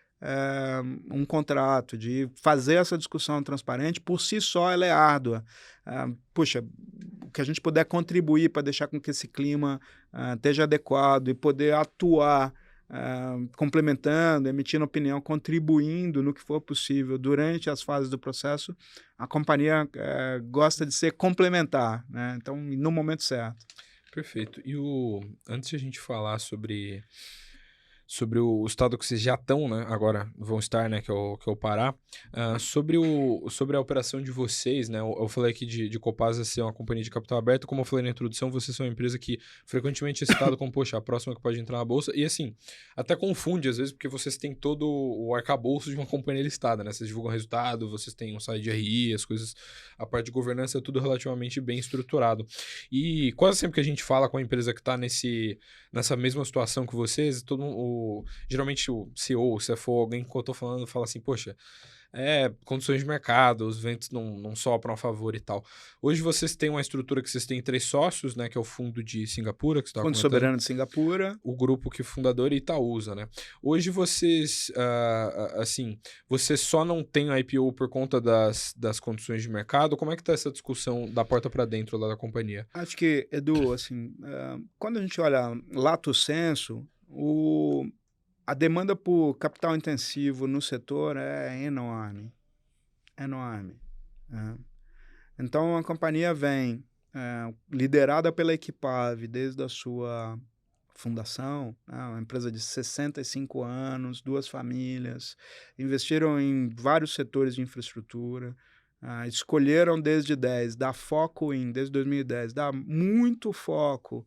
um contrato, de fazer essa discussão transparente, por si só ela é árdua. Puxa, o que a gente puder contribuir para deixar com que esse clima esteja adequado e poder atuar complementando, emitindo opinião, contribuindo no que for possível durante as fases do processo, a companhia gosta de ser complementar, né? Então, no momento certo. Perfeito. E antes de a gente falar sobre o estado que vocês já estão, né, agora vão estar, né, que é o Pará, sobre a operação de vocês, né, eu falei aqui de Copasa ser uma companhia de capital aberto, como eu falei na introdução, vocês são uma empresa que frequentemente é citada como, poxa, a próxima que pode entrar na bolsa, e assim, até confunde às vezes, porque vocês têm todo o arcabouço de uma companhia listada, né, vocês divulgam resultado, vocês têm um site de RI, as coisas, a parte de governança é tudo relativamente bem estruturado. E quase sempre que a gente fala com a empresa que está nessa mesma situação que vocês, geralmente o CEO, o CFO, alguém que eu tô falando, fala assim, poxa, condições de mercado, os ventos não sopram a favor e tal. Hoje vocês têm uma estrutura que vocês têm 3 sócios, né, que é o Fundo de Singapura, que você estava Fundo comentando. Soberano de Singapura. O grupo que é fundador e Itaúsa, né? Hoje vocês, assim, vocês só não têm a IPO por conta das condições de mercado? Como é que tá essa discussão da porta para dentro lá da companhia? Acho que, Edu, assim, quando a gente olha lato sensu, a demanda por capital intensivo no setor é enorme, enorme, né? Então, a companhia vem liderada pela Equipave desde a sua fundação, né? Uma empresa de 65 anos, 2 famílias, investiram em vários setores de infraestrutura, escolheram desde 10, desde 2010, dar muito foco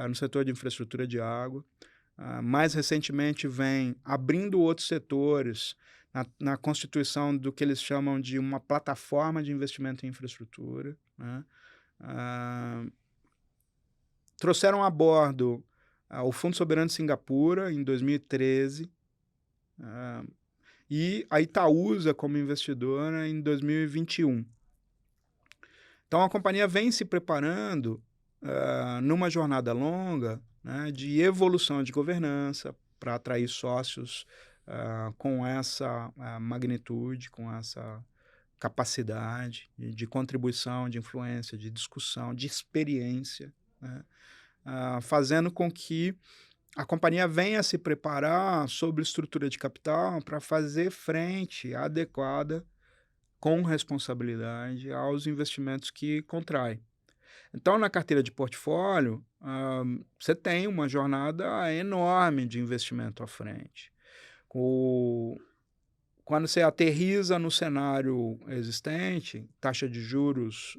no setor de infraestrutura de água. Mais recentemente vem abrindo outros setores na constituição do que eles chamam de uma plataforma de investimento em infraestrutura, né? Trouxeram a bordo o Fundo Soberano de Singapura em 2013 e a Itaúsa como investidora em 2021. Então a companhia vem se preparando numa jornada longa, né, de evolução de governança para atrair sócios com essa magnitude, com essa capacidade de contribuição, de influência, de discussão, de experiência, né, fazendo com que a companhia venha se preparar sobre estrutura de capital para fazer frente adequada, com responsabilidade, aos investimentos que contrai. Então, na carteira de portfólio, você tem uma jornada enorme de investimento à frente. Quando você aterriza no cenário existente, taxa de juros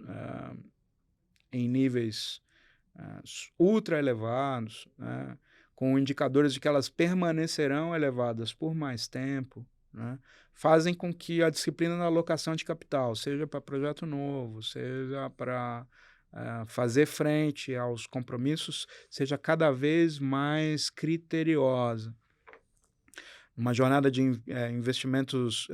em níveis ultra elevados, né, com indicadores de que elas permanecerão elevadas por mais tempo, né, fazem com que a disciplina na alocação de capital, seja para projeto novo, seja para fazer frente aos compromissos, seja cada vez mais criteriosa. Uma jornada de investimentos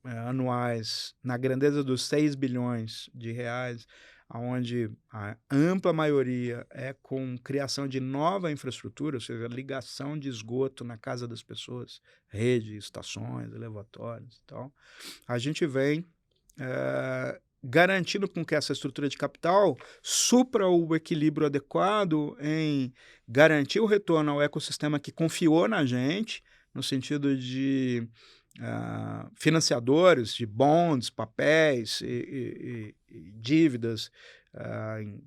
anuais na grandeza dos 6 bilhões de reais, onde a ampla maioria é com criação de nova infraestrutura, ou seja, ligação de esgoto na casa das pessoas, rede, estações, elevatórios e tal. A gente vem garantindo com que essa estrutura de capital supra o equilíbrio adequado em garantir o retorno ao ecossistema que confiou na gente, no sentido de financiadores de bonds, papéis e dívidas, em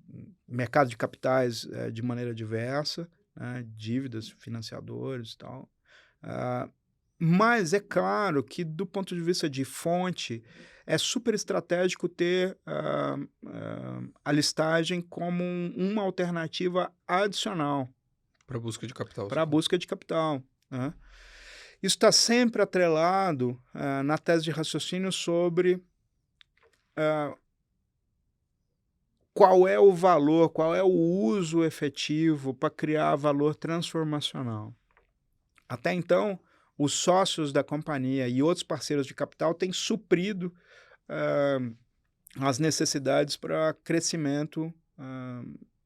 mercado de capitais de maneira diversa, né, dívidas, financiadores e tal. Mas é claro que, do ponto de vista de fonte, é super estratégico ter a listagem como uma alternativa adicional para busca de capital. para a busca de capital, né? Isso está sempre atrelado na tese de raciocínio sobre qual é o valor, qual é o uso efetivo para criar valor transformacional. Até então, os sócios da companhia e outros parceiros de capital têm suprido as necessidades para crescimento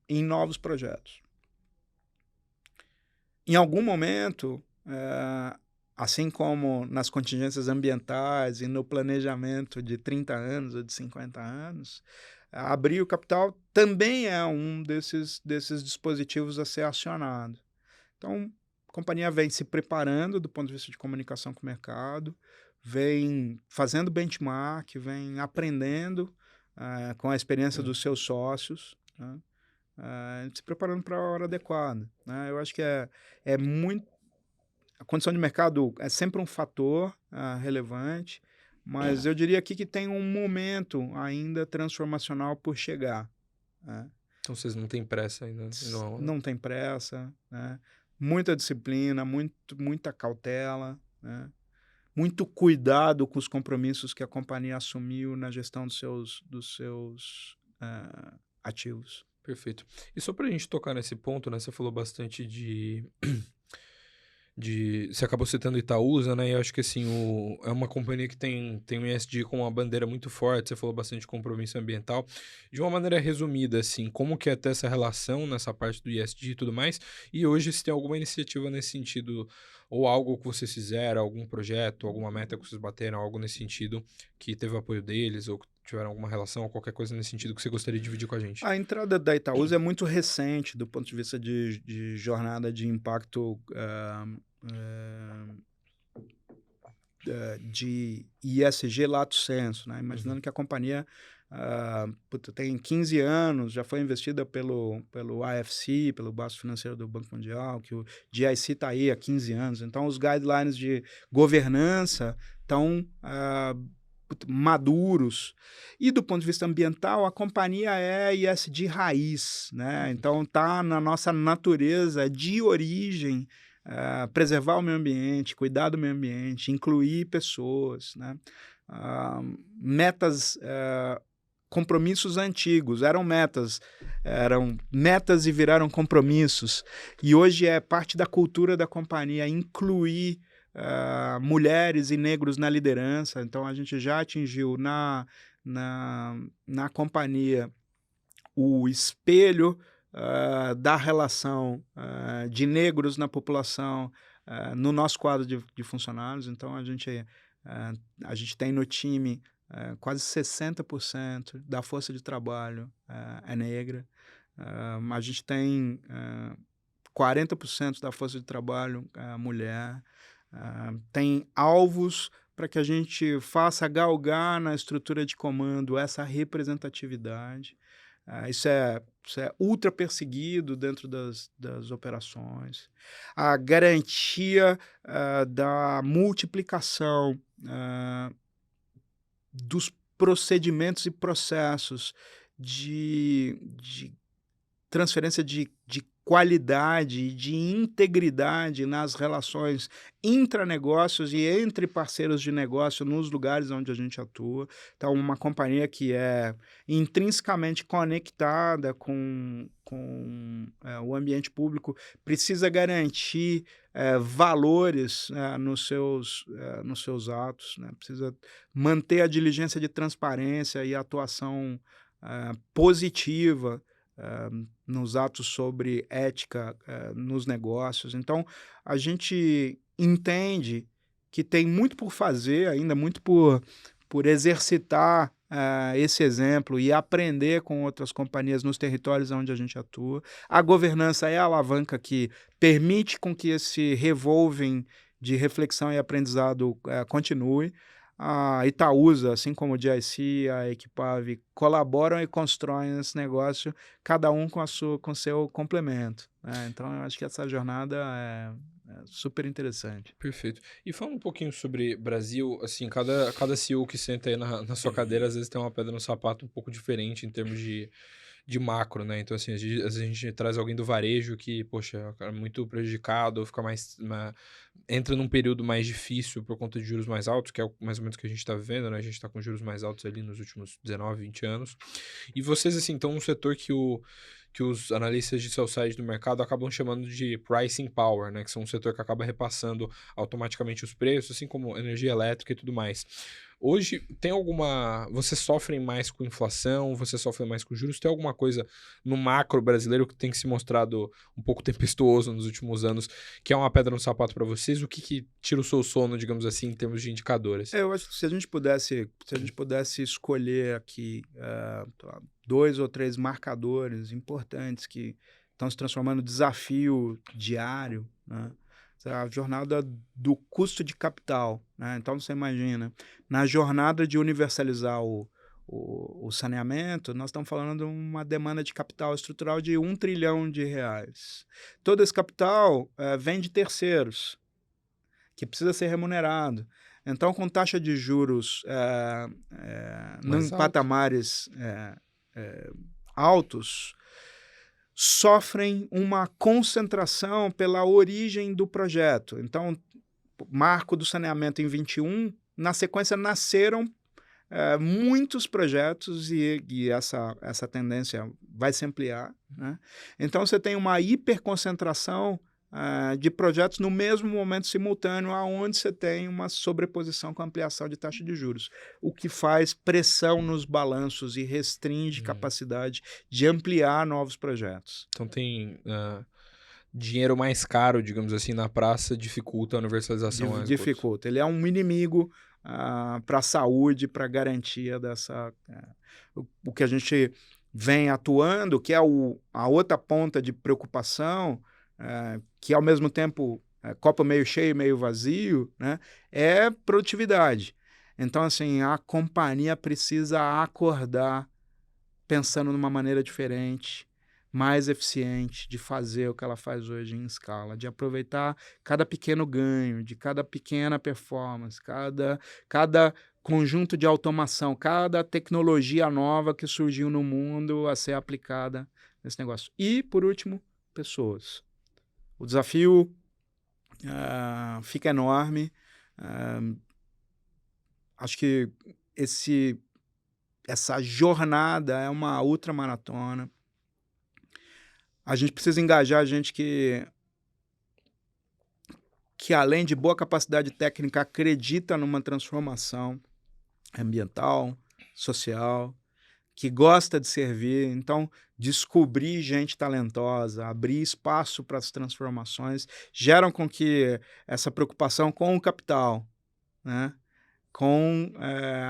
em novos projetos. Em algum momento, assim como nas contingências ambientais e no planejamento de 30 anos ou de 50 anos, abrir o capital também é um desses dispositivos a ser acionado. Então, a companhia vem se preparando do ponto de vista de comunicação com o mercado, vem fazendo benchmark, vem aprendendo com a experiência dos seus sócios, né? Se preparando para a hora adequada, né? Eu acho que é muito... A condição de mercado é sempre um fator relevante, mas eu diria aqui que tem um momento ainda transformacional por chegar, né? Então vocês não têm pressa ainda? Não tem pressa, né? Muita disciplina, muita cautela, né? Muito cuidado com os compromissos que a companhia assumiu na gestão dos seus ativos. Perfeito. E só para a gente tocar nesse ponto, né? Você falou bastante você acabou citando Itaúsa, né? E eu acho que assim, é uma companhia que tem um ESG com uma bandeira muito forte. Você falou bastante de compromisso ambiental. De uma maneira resumida, assim, como que é ter essa relação nessa parte do ESG e tudo mais? E hoje, se tem alguma iniciativa nesse sentido, ou algo que vocês fizeram, algum projeto, alguma meta que vocês bateram, algo nesse sentido que teve apoio deles, ou que tiveram alguma relação, ou qualquer coisa nesse sentido que você gostaria de dividir com a gente? A entrada da Itaúsa é muito recente do ponto de vista de jornada de impacto de ISG lato sensu, né? Imaginando que a companhia tem 15 anos, já foi investida pelo AFC, pelo Baço Financeiro do Banco Mundial, que o GIC está aí há 15 anos. Então, os guidelines de governança estão maduros. E do ponto de vista ambiental, a companhia é ESG raiz, né? Então está na nossa natureza de origem preservar o meio ambiente, cuidar do meio ambiente, incluir pessoas, né? Metas, compromissos antigos, eram metas e viraram compromissos. E hoje é parte da cultura da companhia incluir mulheres e negros na liderança. Então, a gente já atingiu na companhia o espelho da relação de negros na população no nosso quadro de funcionários. Então, a gente tem no time quase 60% da força de trabalho é negra. A gente tem 40% da força de trabalho mulher. Tem alvos para que a gente faça galgar na estrutura de comando essa representatividade. Isso é ultra perseguido dentro das operações. A garantia da multiplicação dos procedimentos e processos de transferência de qualidade e de integridade nas relações intranegócios e entre parceiros de negócio nos lugares onde a gente atua. Então, uma companhia que é intrinsecamente conectada com o ambiente público precisa garantir valores nos seus atos, né? Precisa manter a diligência de transparência e atuação positiva nos atos sobre ética nos negócios. Então, a gente entende que tem muito por fazer ainda, muito por exercitar esse exemplo e aprender com outras companhias nos territórios onde a gente atua. A governança é a alavanca que permite com que esse revolving de reflexão e aprendizado continue. A Itaúsa, assim como o GIC, a Equipave, colaboram e constroem esse negócio, cada um com seu complemento, né? Então, eu acho que essa jornada é super interessante. Perfeito. E falando um pouquinho sobre Brasil, assim, cada CEO que senta aí na sua cadeira, às vezes tem uma pedra no sapato um pouco diferente em termos de de macro, né? Então, assim, às vezes a gente traz alguém do varejo que, poxa, é muito prejudicado, ou fica entra num período mais difícil por conta de juros mais altos, que é mais ou menos o que a gente está vivendo, né? A gente está com juros mais altos ali nos últimos 19, 20 anos. E vocês, assim, estão num setor que os analistas de sell side do mercado acabam chamando de pricing power, né? Que são um setor que acaba repassando automaticamente os preços, assim como energia elétrica e tudo mais. Hoje, tem alguma... Vocês sofrem mais com inflação? Vocês sofrem mais com juros? Tem alguma coisa no macro brasileiro que tem se mostrado um pouco tempestuoso nos últimos anos, que é uma pedra no sapato para vocês? O que tira o seu sono, digamos assim, em termos de indicadores? Eu acho que se a gente pudesse escolher aqui 2 ou 3 marcadores importantes que estão se transformando em desafio diário, né? A jornada do custo de capital, né? Então, você imagina, na jornada de universalizar o saneamento, nós estamos falando de uma demanda de capital estrutural de R$ 1 trilhão. Todo esse capital vem de terceiros, que precisa ser remunerado. Então, com taxa de juros em patamares altos, sofrem uma concentração pela origem do projeto. Então, marco do saneamento em 21, na sequência nasceram muitos projetos e essa tendência vai se ampliar, né? Então, você tem uma hiperconcentração de projetos no mesmo momento simultâneo, aonde você tem uma sobreposição com ampliação de taxa de juros, o que faz pressão nos balanços e restringe capacidade de ampliar novos projetos. Então tem dinheiro mais caro, digamos assim, na praça, dificulta a universalização. Dificulta. Ele é um inimigo para a saúde, para a garantia dessa... o que a gente vem atuando, que é a outra ponta de preocupação, que ao mesmo tempo copo meio cheio, meio vazio, né? É produtividade. Então, assim, a companhia precisa acordar pensando numa maneira diferente, mais eficiente de fazer o que ela faz hoje em escala, de aproveitar cada pequeno ganho, de cada pequena performance, cada conjunto de automação, cada tecnologia nova que surgiu no mundo a ser aplicada nesse negócio. E, por último, pessoas. O desafio fica enorme. Acho que essa jornada é uma ultramaratona. A gente precisa engajar gente que além de boa capacidade técnica, acredita numa transformação ambiental, social, que gosta de servir. Então, descobrir gente talentosa, abrir espaço para as transformações, geram com que essa preocupação com o capital, né, com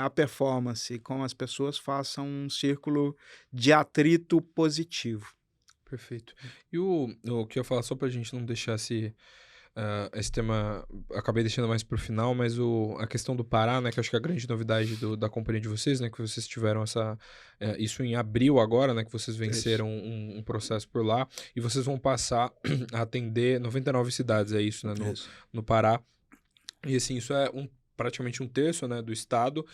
a performance, com as pessoas, façam um círculo de atrito positivo. Perfeito. E o que eu ia falar, só para a gente não deixar esse tema, acabei deixando mais para o final, mas a questão do Pará, né, que eu acho que é a grande novidade da companhia de vocês, né, que vocês tiveram isso em abril agora, né, que vocês venceram um processo por lá, e vocês vão passar a atender 99 cidades, é isso, né, no Pará. E assim, isso é praticamente um terço, né, do estado,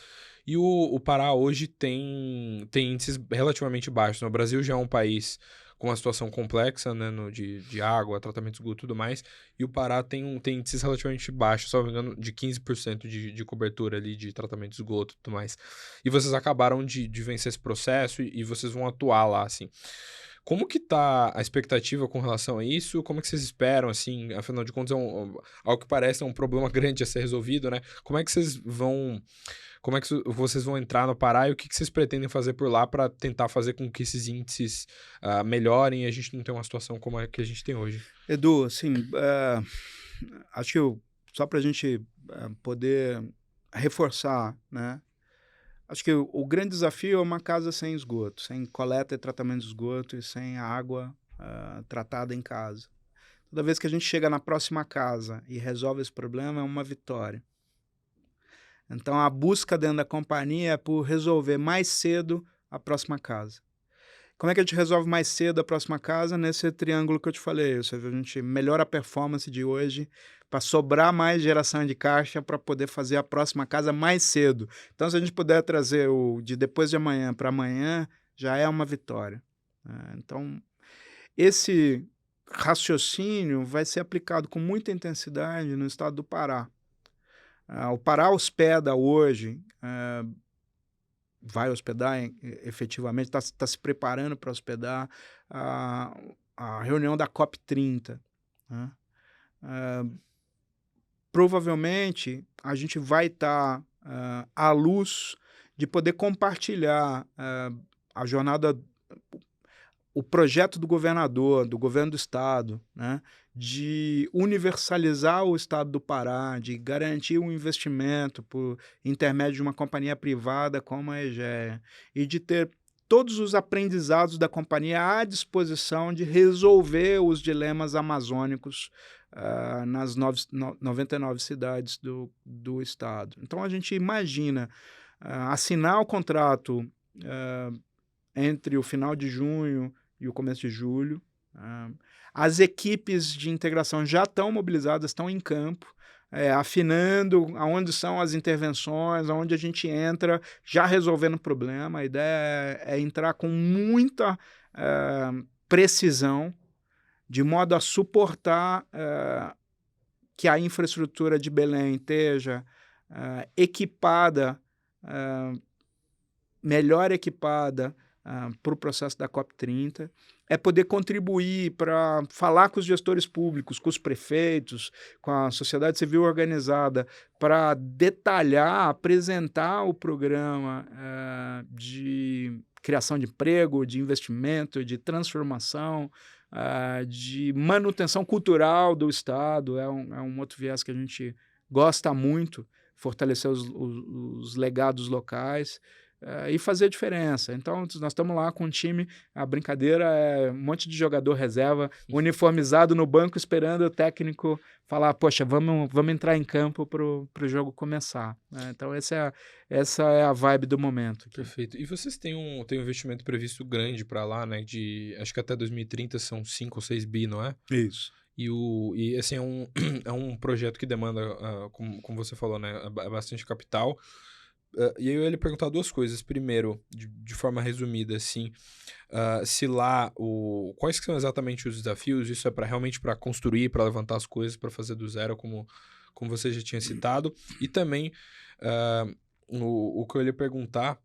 e o Pará hoje tem índices relativamente baixos, né? O Brasil já é um país com uma situação complexa, né, de água, tratamento de esgoto e tudo mais, e o Pará tem índices relativamente baixos, se não me engano, de 15% de cobertura ali de tratamento de esgoto e tudo mais. E vocês acabaram de vencer esse processo e vocês vão atuar lá, assim. Como que tá a expectativa com relação a isso? Como é que vocês esperam, assim? Afinal de contas, ao que parece, é um problema grande a ser resolvido, né? Como é que vocês vão entrar no Pará e o que vocês pretendem fazer por lá para tentar fazer com que esses índices melhorem e a gente não tenha uma situação como a que a gente tem hoje? Edu, assim, acho que só para a gente poder reforçar, né? Acho que o grande desafio é uma casa sem esgoto, sem coleta e tratamento de esgoto e sem água tratada em casa. Toda vez que a gente chega na próxima casa e resolve esse problema, é uma vitória. Então, a busca dentro da companhia é por resolver mais cedo a próxima casa. Como é que a gente resolve mais cedo a próxima casa? Nesse triângulo que eu te falei. Ou seja, a gente melhora a performance de hoje para sobrar mais geração de caixa para poder fazer a próxima casa mais cedo. Então, se a gente puder trazer o de depois de amanhã para amanhã, já é uma vitória. Então, esse raciocínio vai ser aplicado com muita intensidade no estado do Pará. O Pará hospeda hoje, vai hospedar efetivamente, está se preparando para hospedar a reunião da COP30. Né? Provavelmente a gente vai estar à luz de poder compartilhar a jornada, o projeto do governador, do governo do estado, né, de universalizar o estado do Pará, de garantir um investimento por intermédio de uma companhia privada como a EGEA, e de ter todos os aprendizados da companhia à disposição de resolver os dilemas amazônicos nas 99 cidades do estado. Então, a gente imagina assinar o contrato entre o final de junho e o começo de julho. As equipes de integração já estão mobilizadas, estão em campo, afinando aonde são as intervenções, aonde a gente entra, já resolvendo o problema. A ideia é entrar com muita precisão, de modo a suportar que a infraestrutura de Belém esteja equipada, melhor equipada para o processo da COP30, é poder contribuir para falar com os gestores públicos, com os prefeitos, com a sociedade civil organizada, para detalhar, apresentar o programa de criação de emprego, de investimento, de transformação, de manutenção cultural do Estado. É um outro viés que a gente gosta muito, fortalecer os legados locais, e fazer a diferença. Então, nós estamos lá com um time, a brincadeira é um monte de jogador reserva, uniformizado no banco, esperando o técnico falar, poxa, vamos entrar em campo para o jogo começar. Então, essa é a vibe do momento. Perfeito. E vocês têm um investimento previsto grande para lá, né? Acho que até 2030 são 5 ou 6 bi, não é? Isso. E assim, é um projeto que demanda, como você falou, né? Bastante capital. E aí eu ia lhe perguntar duas coisas. Primeiro, de forma resumida, assim, se lá, quais que são exatamente os desafios? Isso é realmente para construir, para levantar as coisas, para fazer do zero, como você já tinha citado. E também, o que eu ia lhe perguntar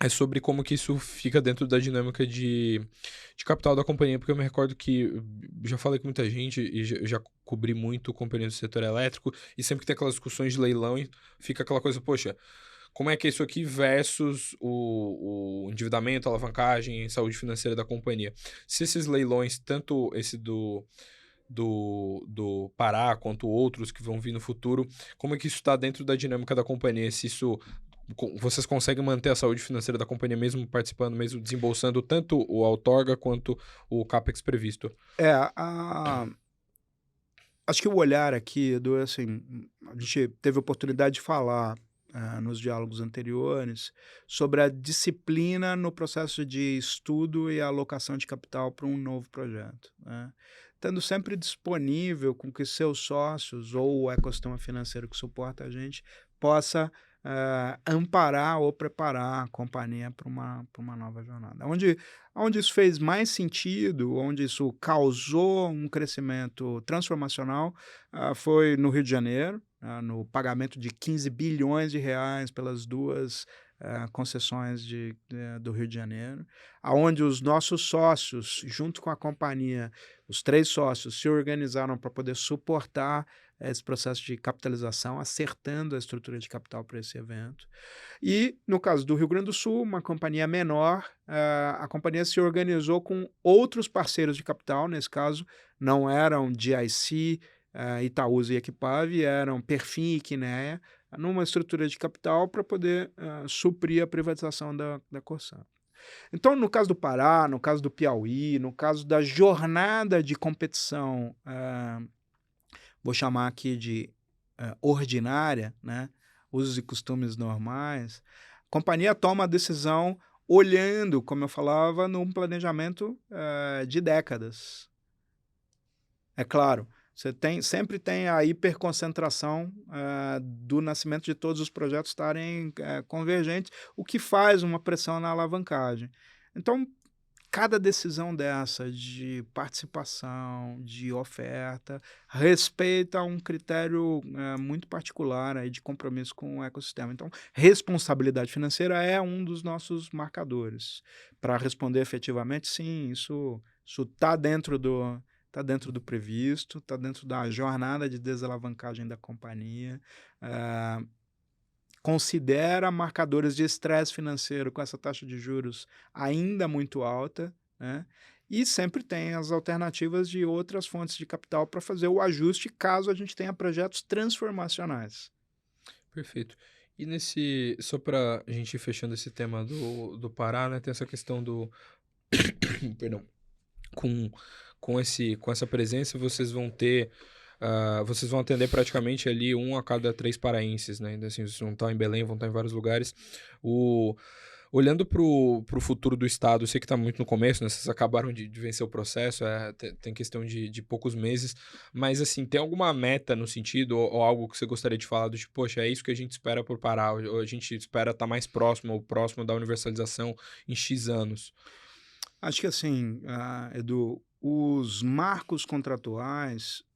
é sobre como que isso fica dentro da dinâmica de capital da companhia, porque eu me recordo que já falei com muita gente e já cobri muito companhia do setor elétrico, e sempre que tem aquelas discussões de leilão, fica aquela coisa, poxa, como é que é isso aqui versus o endividamento, a alavancagem, saúde financeira da companhia? Se esses leilões, tanto esse do Pará quanto outros que vão vir no futuro, como é que isso está dentro da dinâmica da companhia? Se isso, vocês conseguem manter a saúde financeira da companhia mesmo participando, mesmo desembolsando tanto o outorga quanto o CAPEX previsto? Acho que o olhar aqui, Edu, assim, a gente teve a oportunidade de falar nos diálogos anteriores sobre a disciplina no processo de estudo e alocação de capital para um novo projeto, né? Tendo sempre disponível com que seus sócios ou o ecossistema financeiro que suporta a gente possa amparar ou preparar a companhia para uma nova jornada. Onde isso fez mais sentido, onde isso causou um crescimento transformacional, foi no Rio de Janeiro, no pagamento de 15 bilhões de reais pelas duas concessões do Rio de Janeiro, onde os nossos sócios, junto com a companhia, os 3 sócios se organizaram para poder suportar esse processo de capitalização, acertando a estrutura de capital para esse evento. E, no caso do Rio Grande do Sul, uma companhia menor, a companhia se organizou com outros parceiros de capital, nesse caso não eram GIC, Itaúsa e Equipave, eram Perfin e Kinea, numa estrutura de capital para poder suprir a privatização da Corsan. Então, no caso do Pará, no caso do Piauí, no caso da jornada de competição, vou chamar aqui de ordinária, né, usos e costumes normais, a companhia toma a decisão olhando, como eu falava, num planejamento de décadas. É claro, sempre tem a hiperconcentração do nascimento de todos os projetos estarem convergentes, o que faz uma pressão na alavancagem. Então, cada decisão dessa de participação, de oferta, respeita um critério muito particular aí de compromisso com o ecossistema. Então, responsabilidade financeira é um dos nossos marcadores. Para responder efetivamente, sim, isso está dentro do previsto, está dentro da jornada de desalavancagem da companhia. ah, Considera marcadores de estresse financeiro com essa taxa de juros ainda muito alta, né? E sempre tem as alternativas de outras fontes de capital para fazer o ajuste caso a gente tenha projetos transformacionais. Perfeito. E só para a gente ir fechando esse tema do Pará, né, tem essa questão do, perdão, com, com essa presença, vocês vão atender praticamente ali um a cada 3 paraenses, né? Então, assim, vocês vão estar em Belém, vão estar em vários lugares. Olhando para o futuro do Estado, eu sei que está muito no começo, né? Vocês acabaram de vencer o processo, tem questão de poucos meses, mas assim, tem alguma meta no sentido, ou algo que você gostaria de falar, do tipo, poxa, é isso que a gente espera por Pará, ou a gente espera estar mais próximo, ou próximo da universalização em X anos? Acho que assim, Edu, os marcos contratuais,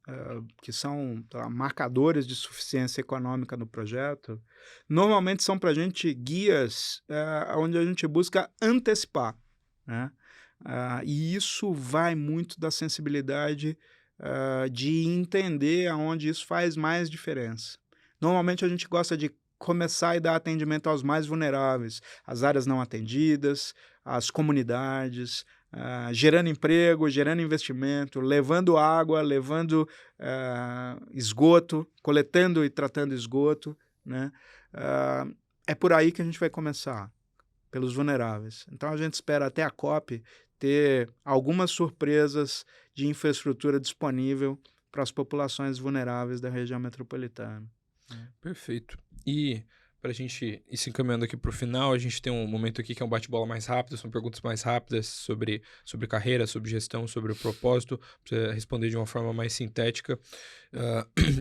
que são marcadores de suficiência econômica no projeto, normalmente são para a gente guias onde a gente busca antecipar, né? E isso vai muito da sensibilidade de entender aonde isso faz mais diferença. Normalmente a gente gosta de começar e dar atendimento aos mais vulneráveis, às áreas não atendidas, às comunidades, gerando emprego, gerando investimento, levando água, levando esgoto, coletando e tratando esgoto, né? É por aí que a gente vai começar, pelos vulneráveis. Então a gente espera até a COP ter algumas surpresas de infraestrutura disponível para as populações vulneráveis da região metropolitana. Perfeito. E para a gente ir se encaminhando aqui para o final, a gente tem um momento aqui que é um bate-bola mais rápido, são perguntas mais rápidas sobre carreira, sobre gestão, sobre o propósito, para você responder de uma forma mais sintética.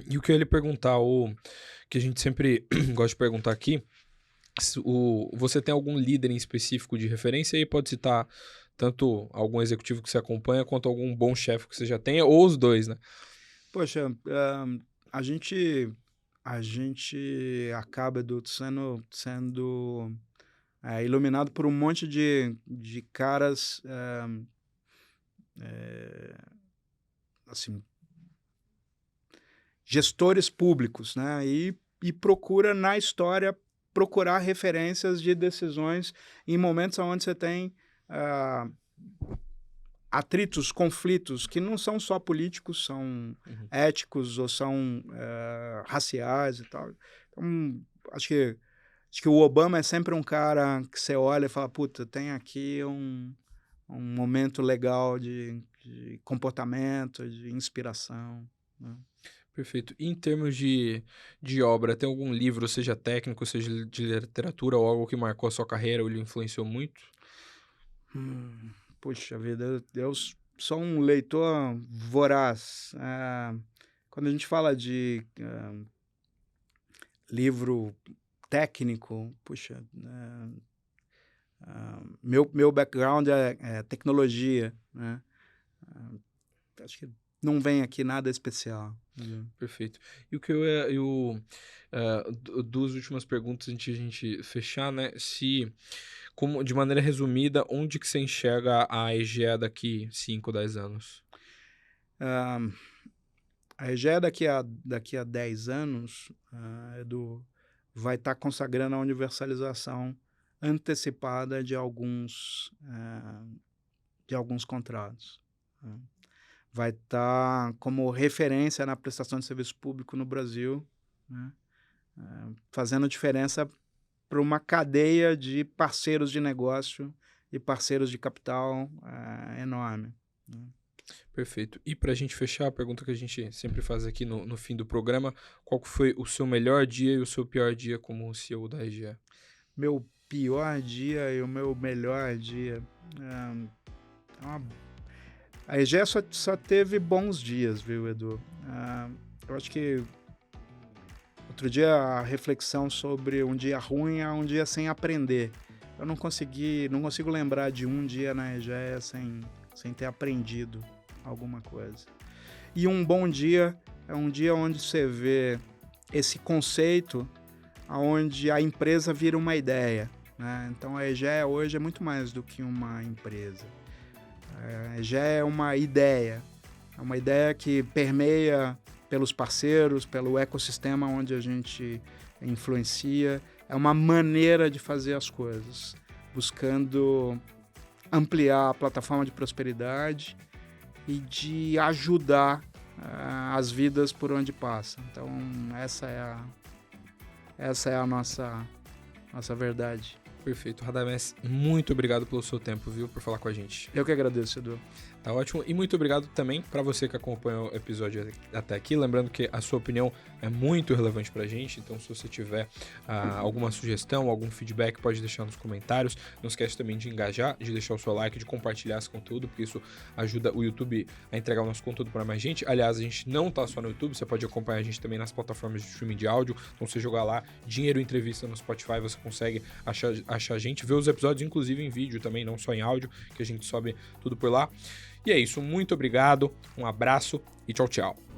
E o que eu ia lhe perguntar, o que a gente sempre gosta de perguntar aqui, você tem algum líder em específico de referência aí? Pode citar tanto algum executivo que você acompanha, quanto algum bom chefe que você já tenha, ou os dois, né? Poxa, a gente acaba, Edu, sendo iluminado por um monte de caras, assim, gestores públicos, né? E procura na história procurar referências de decisões em momentos onde você tem atritos, conflitos que não são só políticos, são éticos ou são raciais e tal. Então, acho que o Obama é sempre um cara que você olha e fala, puta, tem aqui um momento legal de comportamento, de inspiração, né? Perfeito. E em termos de obra, tem algum livro, seja técnico, seja de literatura, ou algo que marcou a sua carreira ou lhe influenciou muito? Puxa vida, eu sou um leitor voraz. Quando a gente fala de livro técnico, puxa, meu background é tecnologia, né? Acho que não vem aqui nada especial. Perfeito. E o que duas últimas perguntas antes de a gente fechar, né? Como, de maneira resumida, onde que você enxerga a EGEA daqui 5, 10 anos? A EGEA daqui a 10 anos, vai estar consagrando a universalização antecipada de alguns contratos, né? Vai estar como referência na prestação de serviço público no Brasil, né? Fazendo diferença para uma cadeia de parceiros de negócio e parceiros de capital enorme, né? Perfeito. E para a gente fechar, a pergunta que a gente sempre faz aqui no fim do programa, qual que foi o seu melhor dia e o seu pior dia como CEO da EGEA? Meu pior dia e o meu melhor dia. A EGEA só teve bons dias, viu, Edu? Eu acho que outro dia a reflexão sobre um dia ruim é um dia sem aprender. eu não consigo lembrar de um dia na EGEA sem ter aprendido alguma coisa. E um bom dia é um dia onde você vê esse conceito, onde a empresa vira uma ideia, né? Então a EGEA hoje é muito mais do que uma empresa. A EGEA é uma ideia que permeia pelos parceiros, pelo ecossistema onde a gente influencia. É uma maneira de fazer as coisas, buscando ampliar a plataforma de prosperidade e de ajudar as vidas por onde passa. Então, essa é a nossa verdade. Perfeito. Radamés, muito obrigado pelo seu tempo, viu, por falar com a gente. Eu que agradeço, Edu. Tá ótimo. E muito obrigado também para você que acompanhou o episódio até aqui. Lembrando que a sua opinião é muito relevante pra gente, então se você tiver alguma sugestão, algum feedback, pode deixar nos comentários. Não esquece também de engajar, de deixar o seu like, de compartilhar esse conteúdo, porque isso ajuda o YouTube a entregar o nosso conteúdo para mais gente. Aliás, a gente não tá só no YouTube, você pode acompanhar a gente também nas plataformas de streaming de áudio. Então você jogar lá Dinheiro Entrevista no Spotify, você consegue achar a gente, ver os episódios inclusive em vídeo também, não só em áudio, que a gente sobe tudo por lá. E é isso, muito obrigado, um abraço e tchau, tchau.